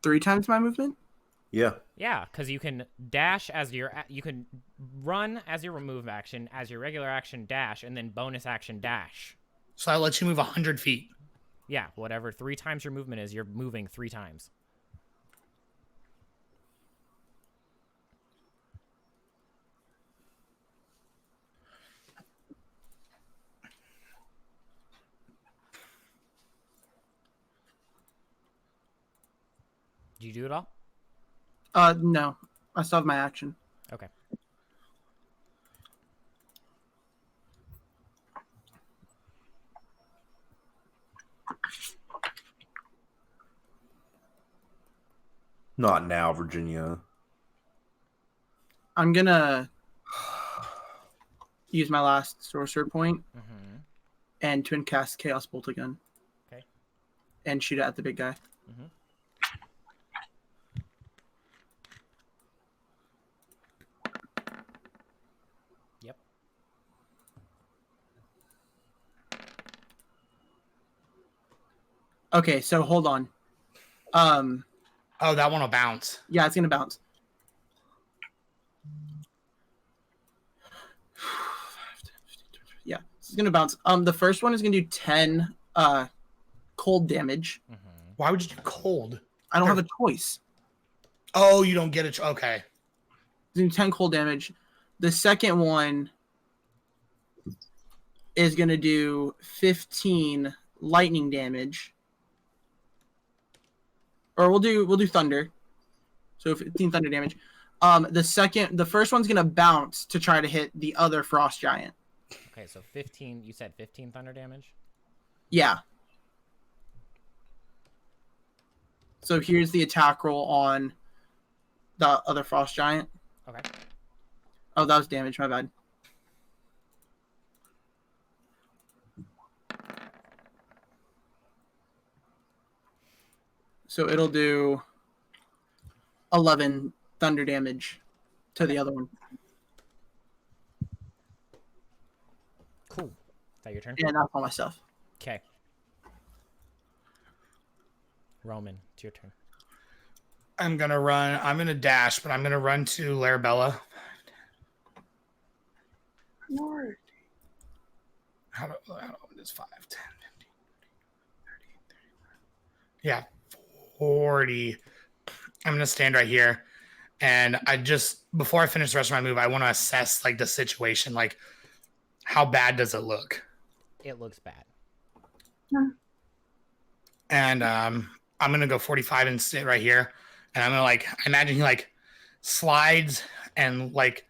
3 times my movement? Yeah. Yeah, because you can dash as you can run as your move action, as your regular action dash, and then bonus action dash. So that lets you move 100 feet. Yeah, whatever 3 times your movement is, you're moving 3 times. Did you do it all? No. I still have my action. Okay. Not now, Virginia. I'm gonna use my last sorcerer point Mm-hmm. and twin cast Chaos Bolt again. Okay. And shoot it at the big guy. Mm-hmm. Yep. Okay, so hold on. Oh, that one will bounce. Yeah, it's gonna bounce. Yeah, it's gonna bounce. The first one is gonna do 10 cold damage. Mm-hmm. Why would you do cold? I don't have a choice. Oh, you don't get it. Okay. It's gonna do 10 cold damage. The second one is gonna do 15 lightning damage. Or we'll do thunder. So 15 thunder damage. The first one's gonna bounce to try to hit the other frost giant. Okay, so 15. You said 15 thunder damage. Yeah. So here's the attack roll on the other frost giant. Okay. Oh, that was damage. My bad. So it'll do 11 thunder damage to the other one. Cool. Is that your turn? And that's all my stuff. Okay. Roman, it's your turn. I'm going to run. I'm going to dash, but I'm going to run to Larabella. Lord. How do it's 5, 10, 15, 30, 35. Yeah, 40. I'm going to stand right here. And before I finish the rest of my move, I want to assess like the situation. Like, how bad does it look? It looks bad. And I'm going to go 45 and sit right here. And I'm going to I imagine he slides and like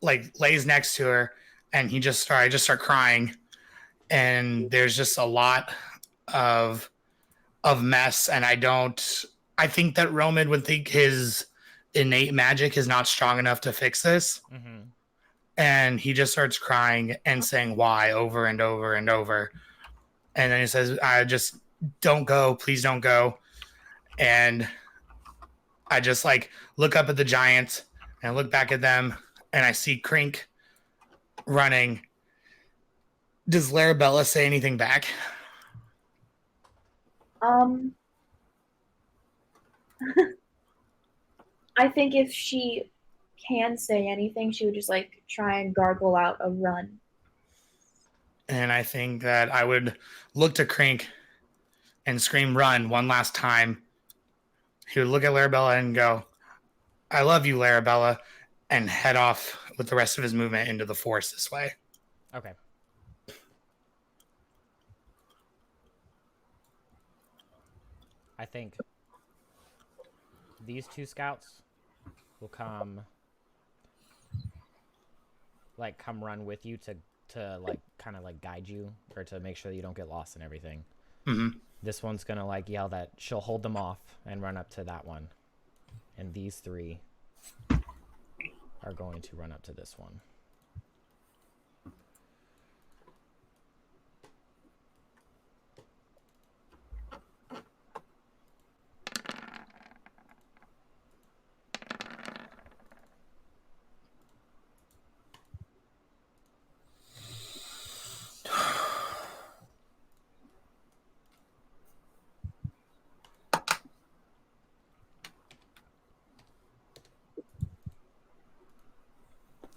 lays next to her. And I just start crying. And there's just a lot of mess. And I think that Roman would think his innate magic is not strong enough to fix this. Mm-hmm. And he just starts crying and saying why over and over and over. And then he says, I just don't go. Please don't go. And I just look up at the giants and look back at them. And I see Krink running. Does Larabella say anything back? I think if she can say anything, she would just try and gargle out a run. And I think that I would look to Krink and scream run one last time. He would look at Larabella and go, I love you, Larabella, and head off with the rest of his movement into the forest this way. Okay. I think these two scouts will come run with you to like kind of like guide you or to make sure that you don't get lost and everything. Mm-hmm. This one's gonna like yell that she'll hold them off and run up to that one, and these three are going to run up to this one.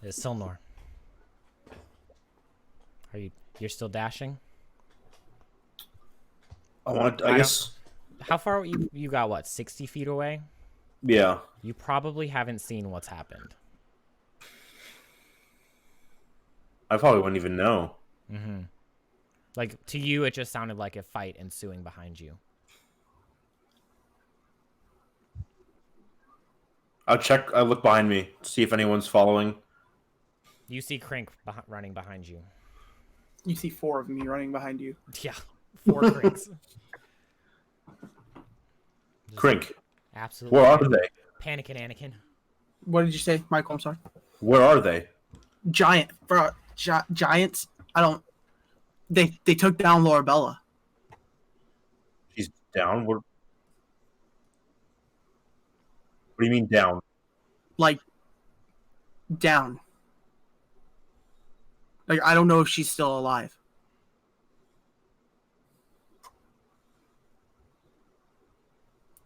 It's Silnor. You're still dashing? I guess. How far you got? What, 60 feet away? Yeah. You probably haven't seen what's happened. I probably wouldn't even know. Mm-hmm. Like, to you, it just sounded like a fight ensuing behind you. I look behind me to see if anyone's following. You see Crink running behind you. You see 4 of me running behind you. Yeah, 4 Crinks. Crink. Absolutely. Where are they? Panicking, Anakin. What did you say, Michael? I'm sorry. Where are they? Giants. I don't. They took down Lorabella. She's down. What do you mean down? Like down. Like I don't know if she's still alive.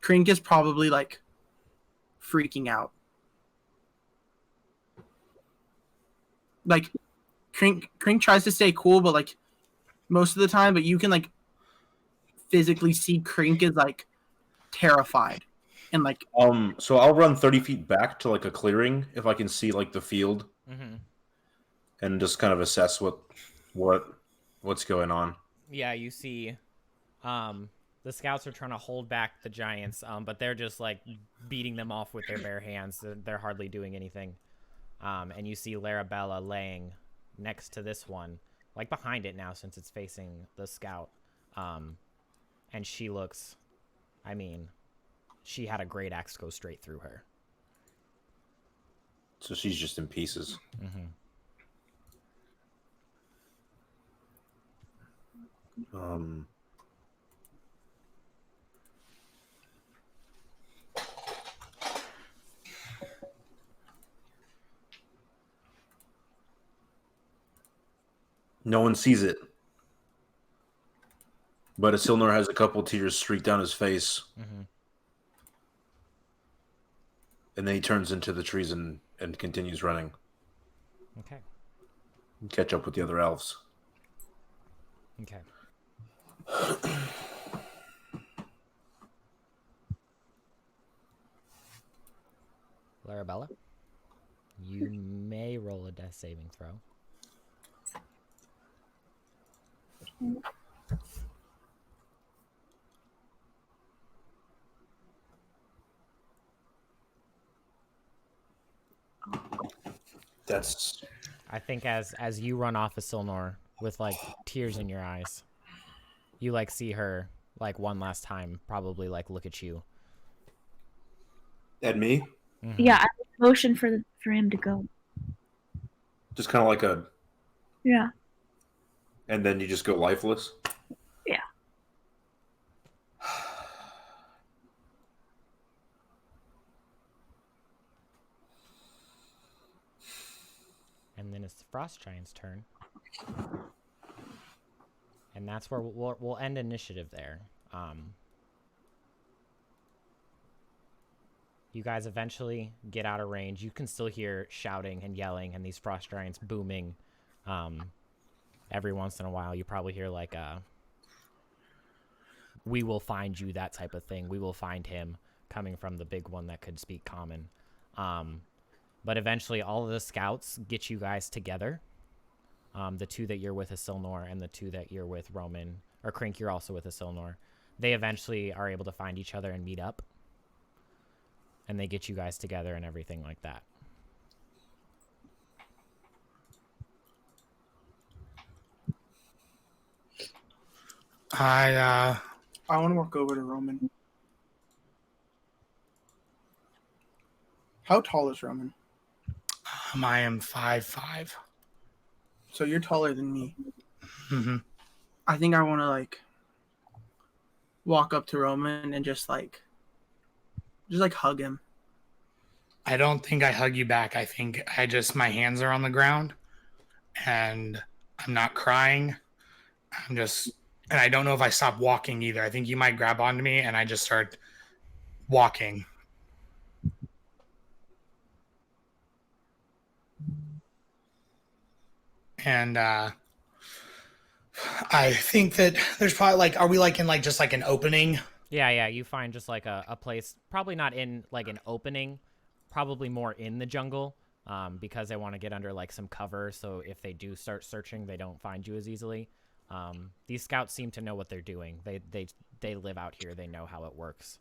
Krink is probably like freaking out. Like Krink tries to stay cool, but like most of the time, but you can like physically see Krink is like terrified. And like so I'll run 30 feet back to like a clearing if I can see like the field. Mm-hmm. And just kind of assess what's going on. Yeah, you see the scouts are trying to hold back the giants, but they're just like beating them off with their bare hands. They're hardly doing anything. And you see Larabella laying next to this one, like behind it now since it's facing the scout. And she looks, I mean, she had a great axe go straight through her. So she's just in pieces. Mm-hmm. No one sees it. But Isilnur has a couple tears streak down his face. Mm-hmm. And then he turns into the trees and continues running. Okay. Catch up with the other elves. Okay. Larabella, you may roll a death saving throw. That's. I think as you run off of Silnor with like tears in your eyes, you like see her like one last time, probably like look at you. At me? Mm-hmm. Yeah, I motion for him to go. Just kind of like a. Yeah. And then you just go lifeless? Yeah. And then it's the Frost Giant's turn. And that's where we'll end initiative there. You guys eventually get out of range. You can still hear shouting and yelling and these Frost Giants booming. Every once in a while, you probably hear like a, "We will find you," that type of thing. "We will find him," coming from the big one that could speak common. But eventually all of the scouts get you guys together. The 2 that you're with Asilnor and the 2 that you're with Roman, or Krink, you're also with Asilnor. They eventually are able to find each other and meet up. And they get you guys together and everything like that. I want to walk over to Roman. How tall is Roman? I am 5'5". So you're taller than me. Mm-hmm. I think I want to like walk up to Roman and just hug him. I don't think I hug you back. I think my hands are on the ground and I'm not crying. And I don't know if I stop walking either. I think you might grab onto me and I just start walking. And I think that there's probably like, are we like in like just like an opening? Yeah, you find just like a place, probably not in like an opening, probably more in the jungle, because they want to get under like some cover, so if they do start searching, they don't find you as easily. These scouts seem to know what they're doing. They live out here. They know how it works.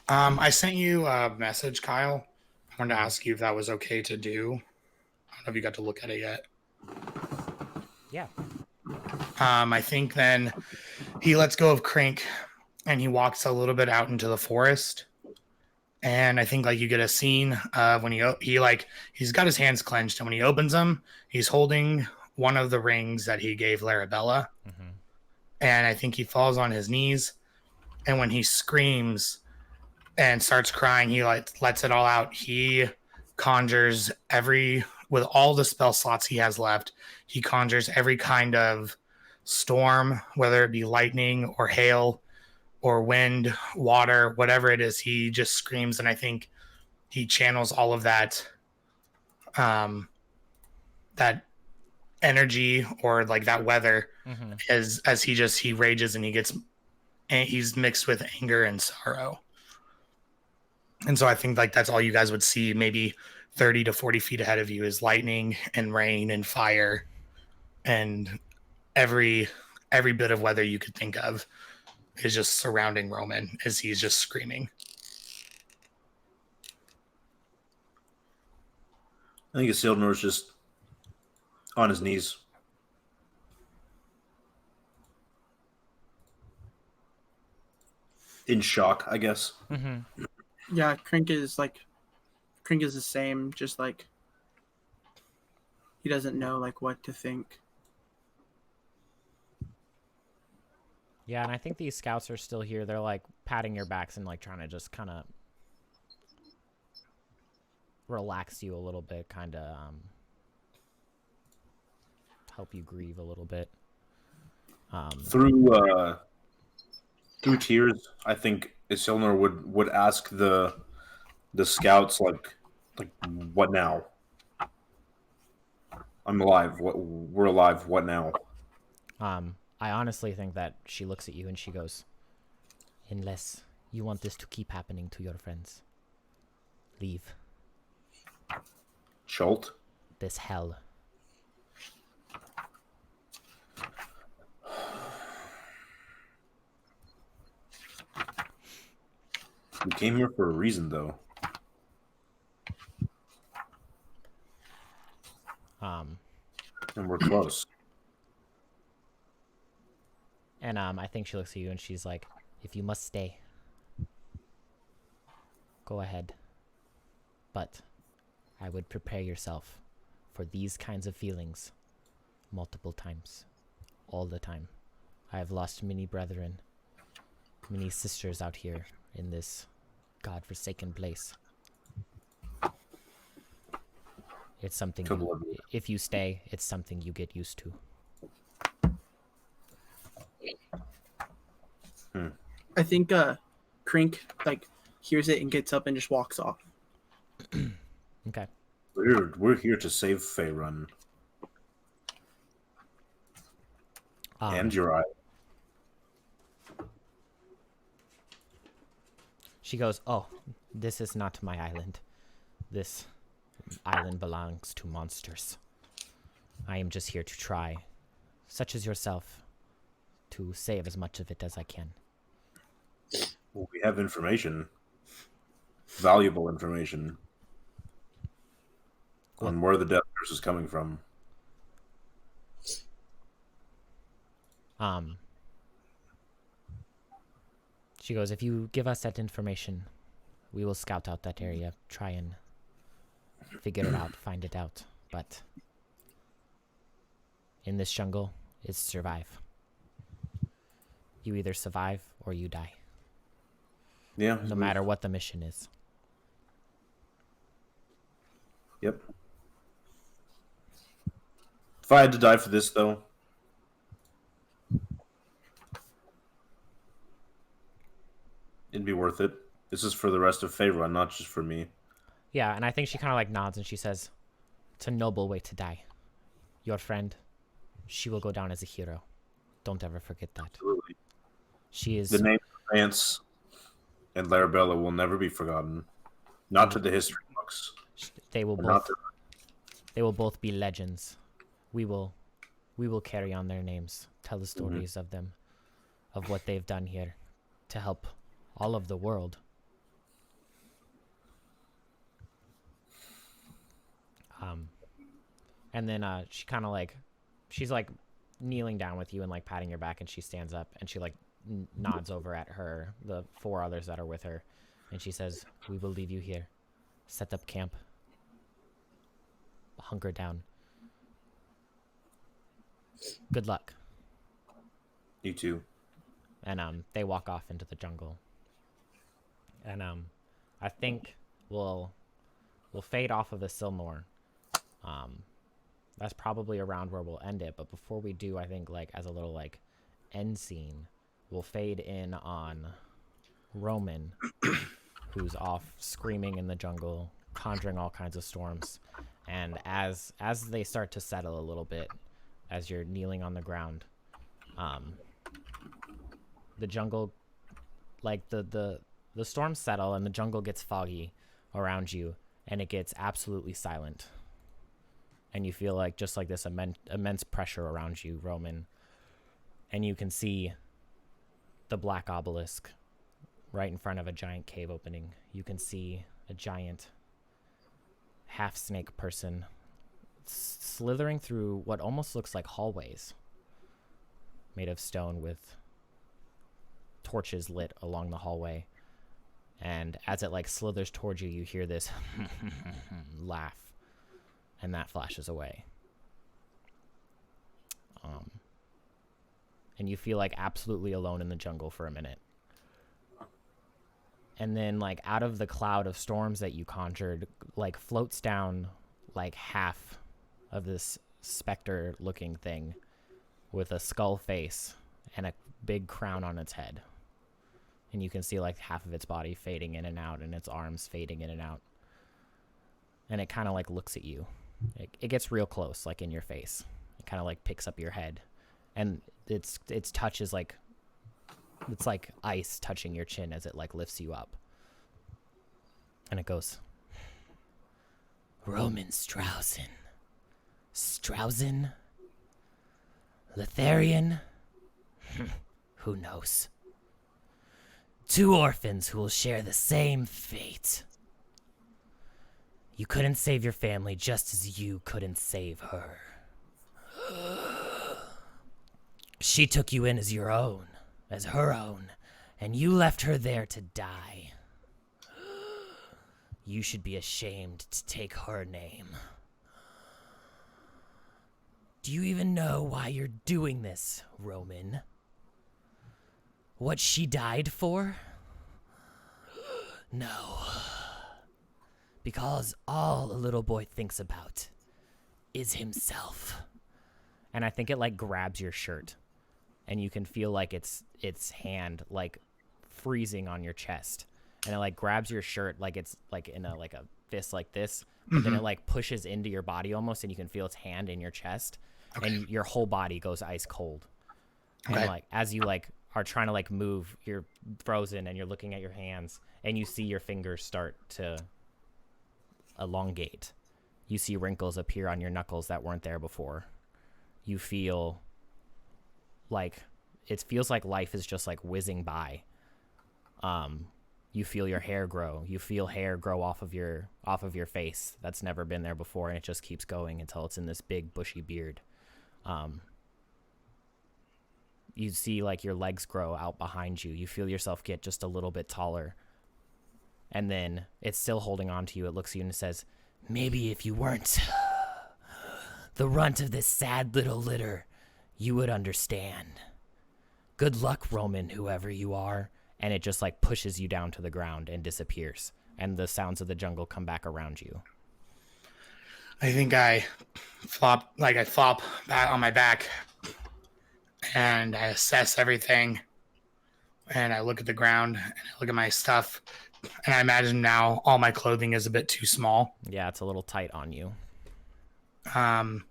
I sent you a message, Kyle. I wanted to ask you if that was okay to do. I don't know if you got to look at it yet. Yeah. I think then he lets go of Krink and he walks a little bit out into the forest. And I think like you get a scene of when he's got his hands clenched, and when he opens them, he's holding one of the rings that he gave Larabella. Mm-hmm. And I think he falls on his knees. And when he screams and starts crying, he lets it all out. He conjures with all the spell slots he has left, he conjures every kind of storm, whether it be lightning or hail or wind, water, whatever it is. He just screams, and I think he channels all of that that energy or like that weather Mm-hmm. as he rages, and he's mixed with anger and sorrow. And so I think like that's all you guys would see, maybe 30 to 40 feet ahead of you is lightning and rain and fire and every bit of weather you could think of is just surrounding Roman as he's just screaming. I think Isildur's just on his knees. In shock, I guess. Mm-hmm. Yeah, Krink is the same, just like he doesn't know like what to think. Yeah, and I think these scouts are still here. They're like patting your backs and like trying to just kind of relax you a little bit, kind of help you grieve a little bit. Through tears, I think Isildur would ask the scouts like what now? I'm alive. We're alive. What now? I honestly think that she looks at you and she goes, "Unless you want this to keep happening to your friends, leave Chult? this hell." We came here for a reason, though. And we're close. And I think she looks at you and she's like, "If you must stay, go ahead. But I would prepare yourself for these kinds of feelings multiple times, all the time. I have lost many brethren, many sisters out here in this godforsaken place. It's something, if you stay, it's something you get used to." I think Krink like hears it and gets up and just walks off. Okay. We're here to save Faerun. And Uriah. She goes, "Oh, this is not my island. This island belongs to monsters. I am just here to try, such as yourself, to save as much of it as I can." Well, we have information, valuable information, on where the Death Curse is coming from. She goes, "If you give us that information, we will scout out that area, try and figure it out, find it out. But in this jungle, it's survive. You either survive or you die. Yeah. No matter what the mission is." Yep. If I had to die for this, though, it'd be worth it. This is for the rest of Faerun, not just for me. Yeah, and I think she kind of like nods and she says, "It's a noble way to die. Your friend, she will go down as a hero. Don't ever forget that." Absolutely. She is... The name of Vance and Larabella will never be forgotten. Not to the history books. They will both... They will both be legends. We will carry on their names, tell the stories of them, of what they've done here to help all of the world. And then she kind of like, she's like kneeling down with you and like patting your back, and she stands up and she like nods over at the 4 others that are with her, and she says, "We will leave you here. Set up camp. Hunker down. Good luck." You too. And they walk off into the jungle. And I think we'll fade off of the Silnor. That's probably around where we'll end it. But before we do, I think like as a little like end scene, we'll fade in on Roman, who's off screaming in the jungle, conjuring all kinds of storms. And as they start to settle a little bit, as you're kneeling on the ground, the jungle, like the storms settle and the jungle gets foggy around you, and it gets absolutely silent. And you feel like just like this immense pressure around you, Roman. And you can see the black obelisk right in front of a giant cave opening. You can see a giant half-snake person slithering through what almost looks like hallways made of stone with torches lit along the hallway. And as it like slithers towards you, you hear this laugh, and that flashes away. And you feel like absolutely alone in the jungle for a minute. And then like out of the cloud of storms that you conjured, like floats down like half of this specter looking thing with a skull face and a big crown on its head. And you can see like half of its body fading in and out, and its arms fading in and out. And it kind of like looks at you. It gets real close, like in your face. It kind of like picks up your head, and its touch is like, it's like ice touching your chin as it like lifts you up. And it goes, "Roman Strausen. Strausen? Litharian? Who knows? 2 orphans who will share the same fate. You couldn't save your family just as you couldn't save her. She took you in as your own, as her own, and you left her there to die. You should be ashamed to take her name. Do you even know why you're doing this, Roman? What she died for? No. Because all a little boy thinks about is himself." And I think it like grabs your shirt, and you can feel like its hand like freezing on your chest, and it like grabs your shirt like it's like in a like a fist like this, but then it like pushes into your body almost, and you can feel its hand in your chest, and your whole body goes ice cold. And like as you like are trying to like move, you're frozen and you're looking at your hands, and you see your fingers start to elongate. You see wrinkles appear on your knuckles that weren't there before. You feel like it feels like life is just like whizzing by. You feel your hair grow. You feel hair grow off of your face that's never been there before, and it just keeps going until it's in this big bushy beard. You see like your legs grow out behind you. You feel yourself get just a little bit taller. And then it's still holding on to you. It looks at you and it says, maybe if you weren't the runt of this sad little litter, you would understand. Good luck, Roman, whoever you are. And it just like pushes you down to the ground and disappears. And the sounds of the jungle come back around you. I think I flop back on my back and I assess everything. And I look at the ground and I look at my stuff. And I imagine now all my clothing is a bit too small. Yeah, it's a little tight on you. And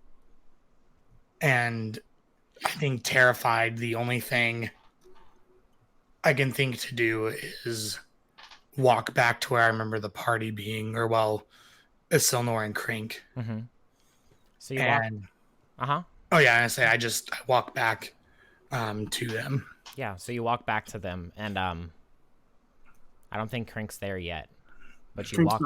I think terrified, the only thing I can think to do is walk back to where I remember the party being, or well, Isilnor and Krink. Mm-hmm. So you and walk. Oh yeah, I walk back to them. Yeah, so you walk back to them, and I don't think Krink's there yet, but you walk.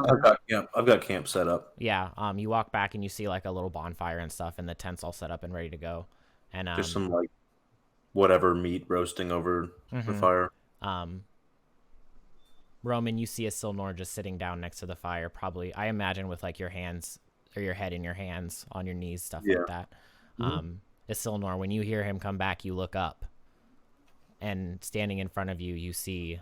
I've got camp set up. Yeah, you walk back and you see like a little bonfire and stuff, and the tent's all set up and ready to go, and just some like whatever meat roasting over the fire. Roman, you see Isilnor just sitting down next to the fire, probably I imagine with like your hands or your head in your hands on your knees, stuff like that. Isilnor, when you hear him come back, you look up, and standing in front of you, you see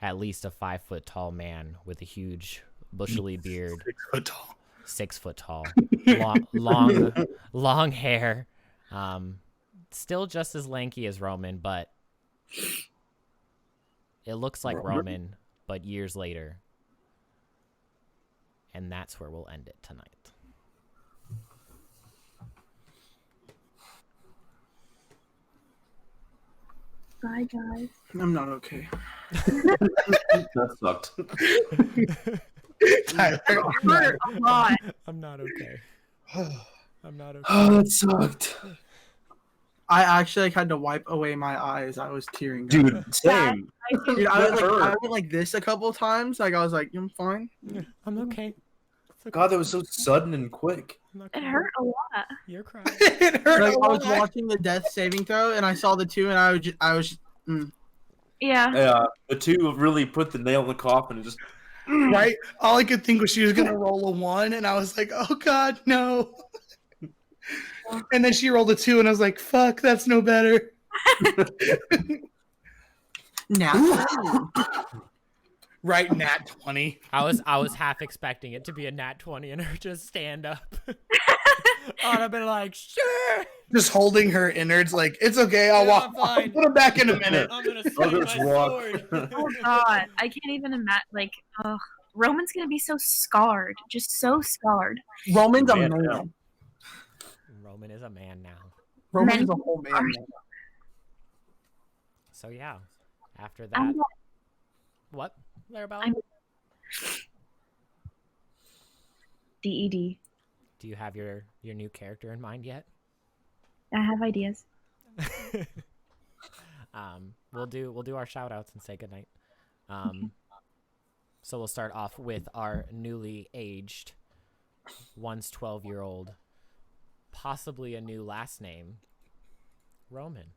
at least a 5 foot tall man with a huge bushly beard. 6 foot tall. 6 foot tall. long hair. Still just as lanky as Roman, but it looks like Roman, but years later. And that's where we'll end it tonight. Bye, guys. I'm not okay. That sucked. Tyler, Hurt a lot. I'm not okay. I'm not okay. Oh, that sucked. I actually had to wipe away my eyes. I was tearing. Dude, same. Dude, I went like this a couple of times. Like I was like, I'm fine. I'm okay. God, that was so sudden and quick. It hurt a lot. You're crying. it hurt Like, a I was lot. watching the death saving throw, and I saw the two, and I was. Yeah. Yeah, the two really put the nail in the coffin and just. Right? All I could think was she was going to roll a 1, and I was like, oh, God, no. And then she rolled a 2, and I was like, fuck, that's no better. Now. Right, nat 20. I was half expecting it to be a nat 20 and her just stand up. I'd have been like, sure. Just holding her innards like, it's okay, I'll walk. I'll put them back in a minute. I'm gonna swing my sword. Oh God, I can't even imagine. Like, Roman's gonna be so scarred, just so scarred. Roman's a Man, man. now. Roman is a man now. Roman's a whole man. now. So yeah, after that, what? Larabella? DED. Do you have your new character in mind yet? I have ideas. We'll do our shout outs and say goodnight. So we'll start off with our newly aged, once 12-year-old, possibly a new last name, Roman.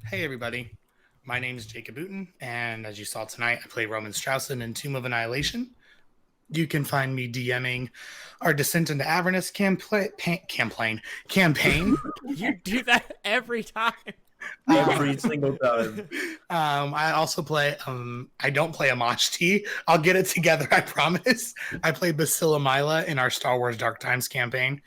Hey, everybody. My name is Jacob Booten, and as you saw tonight, I play Roman Straussen in Tomb of Annihilation. You can find me DMing our Descent into Avernus campaign. You do that every time. Every single time. I also play, I don't play a Mach T. I'll get it together, I promise. I play Basila Mila in our Star Wars Dark Times campaign.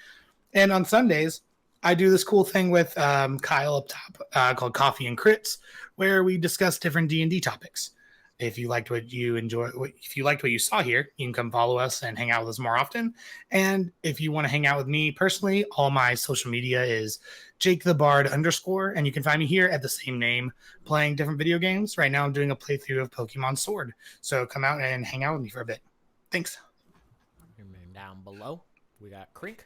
And on Sundays, I do this cool thing with Kyle up top called Coffee and Crits, where we discuss different D&D topics. If you liked what you if you liked what you saw here, you can come follow us and hang out with us more often. And if you want to hang out with me personally, all my social media is JakeTheBard_, and you can find me here at the same name, playing different video games. Right now, I'm doing a playthrough of Pokemon Sword, so come out and hang out with me for a bit. Thanks. And down below, we got Krink.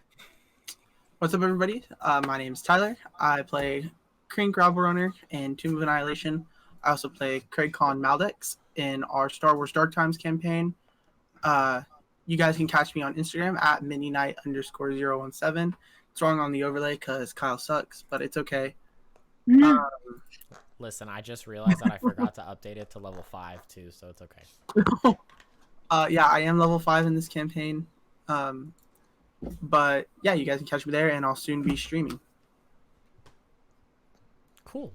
What's up, everybody? My name's Tyler. I play Krink Gravel Runner in Tomb of Annihilation. I also play Craig Con Maldex in our Star Wars Dark Times campaign. You guys can catch me on Instagram at miniknight_017. It's wrong on the overlay because Kyle sucks, but it's okay. Listen, I just realized that I forgot to update it to level 5 too, so it's okay. Yeah, I am level 5 in this campaign. But yeah, you guys can catch me there, and I'll soon be streaming. Cool.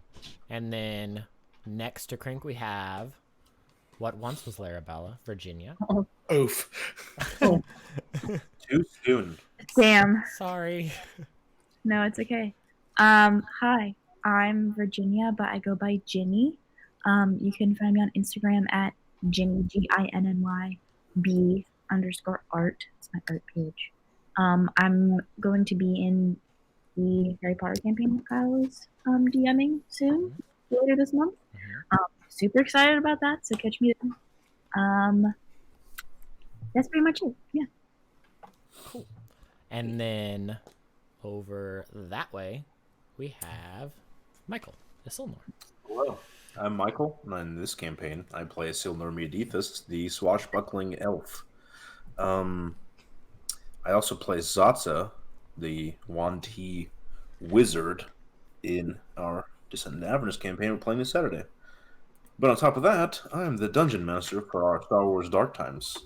And then next to Krink, we have what once was Larabella, Virginia. Oof. Too soon. Damn. Sorry. No, it's okay. Hi, I'm Virginia, but I go by Ginny. You can find me on Instagram at Ginny, GINNYB_art. It's my art page. I'm going to be in the Harry Potter campaign that Kyle is DMing soon, later this month. Super excited about that, so catch me there. That's pretty much it. Yeah. Cool. And then over that way, we have Michael, the Soulmonger. Hello, I'm Michael, and in this campaign, I play Silnor Miedithus, the swashbuckling elf. I also play Zatza, the Wanti wizard, in our Descendant Avernus campaign we're playing this Saturday. But on top of that, I'm the dungeon master for our Star Wars Dark Times,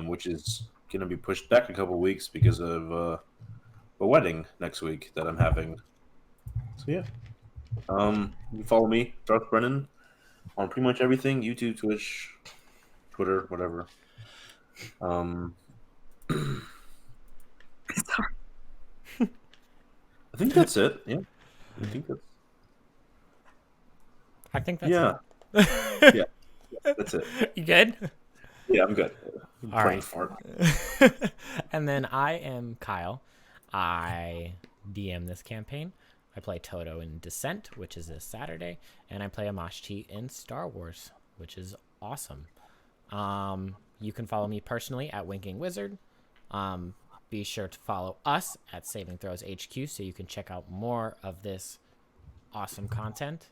which is going to be pushed back a couple weeks because of a wedding next week that I'm having. So yeah, you can follow me, Darth Brennan, on pretty much everything: YouTube, Twitch, Twitter, whatever. Sorry. I think that's it. Yeah, I think that's yeah. yeah, that's it. You good? Yeah, I'm good. All right. Fart. And then I am Kyle. I DM this campaign. I play Toto in Descent, which is this Saturday, and I play Amashchi in Star Wars, which is awesome. You can follow me personally at Winking Wizard. Be sure to follow us at SavingThrows HQ so you can check out more of this awesome content.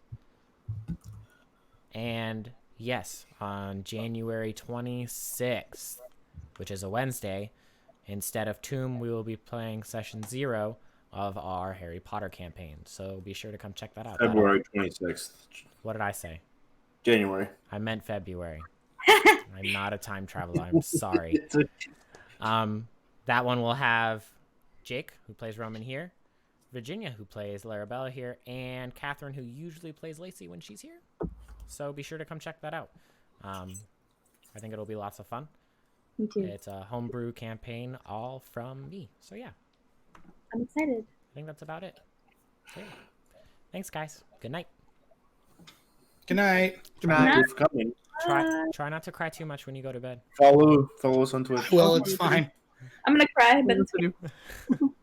And yes, on January 26th, which is a Wednesday, instead of Tomb, we will be playing Session 0 of our Harry Potter campaign. So be sure to come check that out. February 26th. What did I say? January. I meant February. I'm not a time traveler. I'm sorry. That one will have Jake, who plays Roman here, Virginia, who plays Larabella here, and Catherine, who usually plays Lacey when she's here. So be sure to come check that out. I think it'll be lots of fun. Me too. It's a homebrew campaign all from me. So yeah, I'm excited. I think that's about it. So, yeah. Thanks, guys. Good night. Good night. Good night. Thank you for coming. Try not to cry too much when you go to bed. Follow us on Twitch. Well, it's fine. I'm gonna cry, but it's What to do?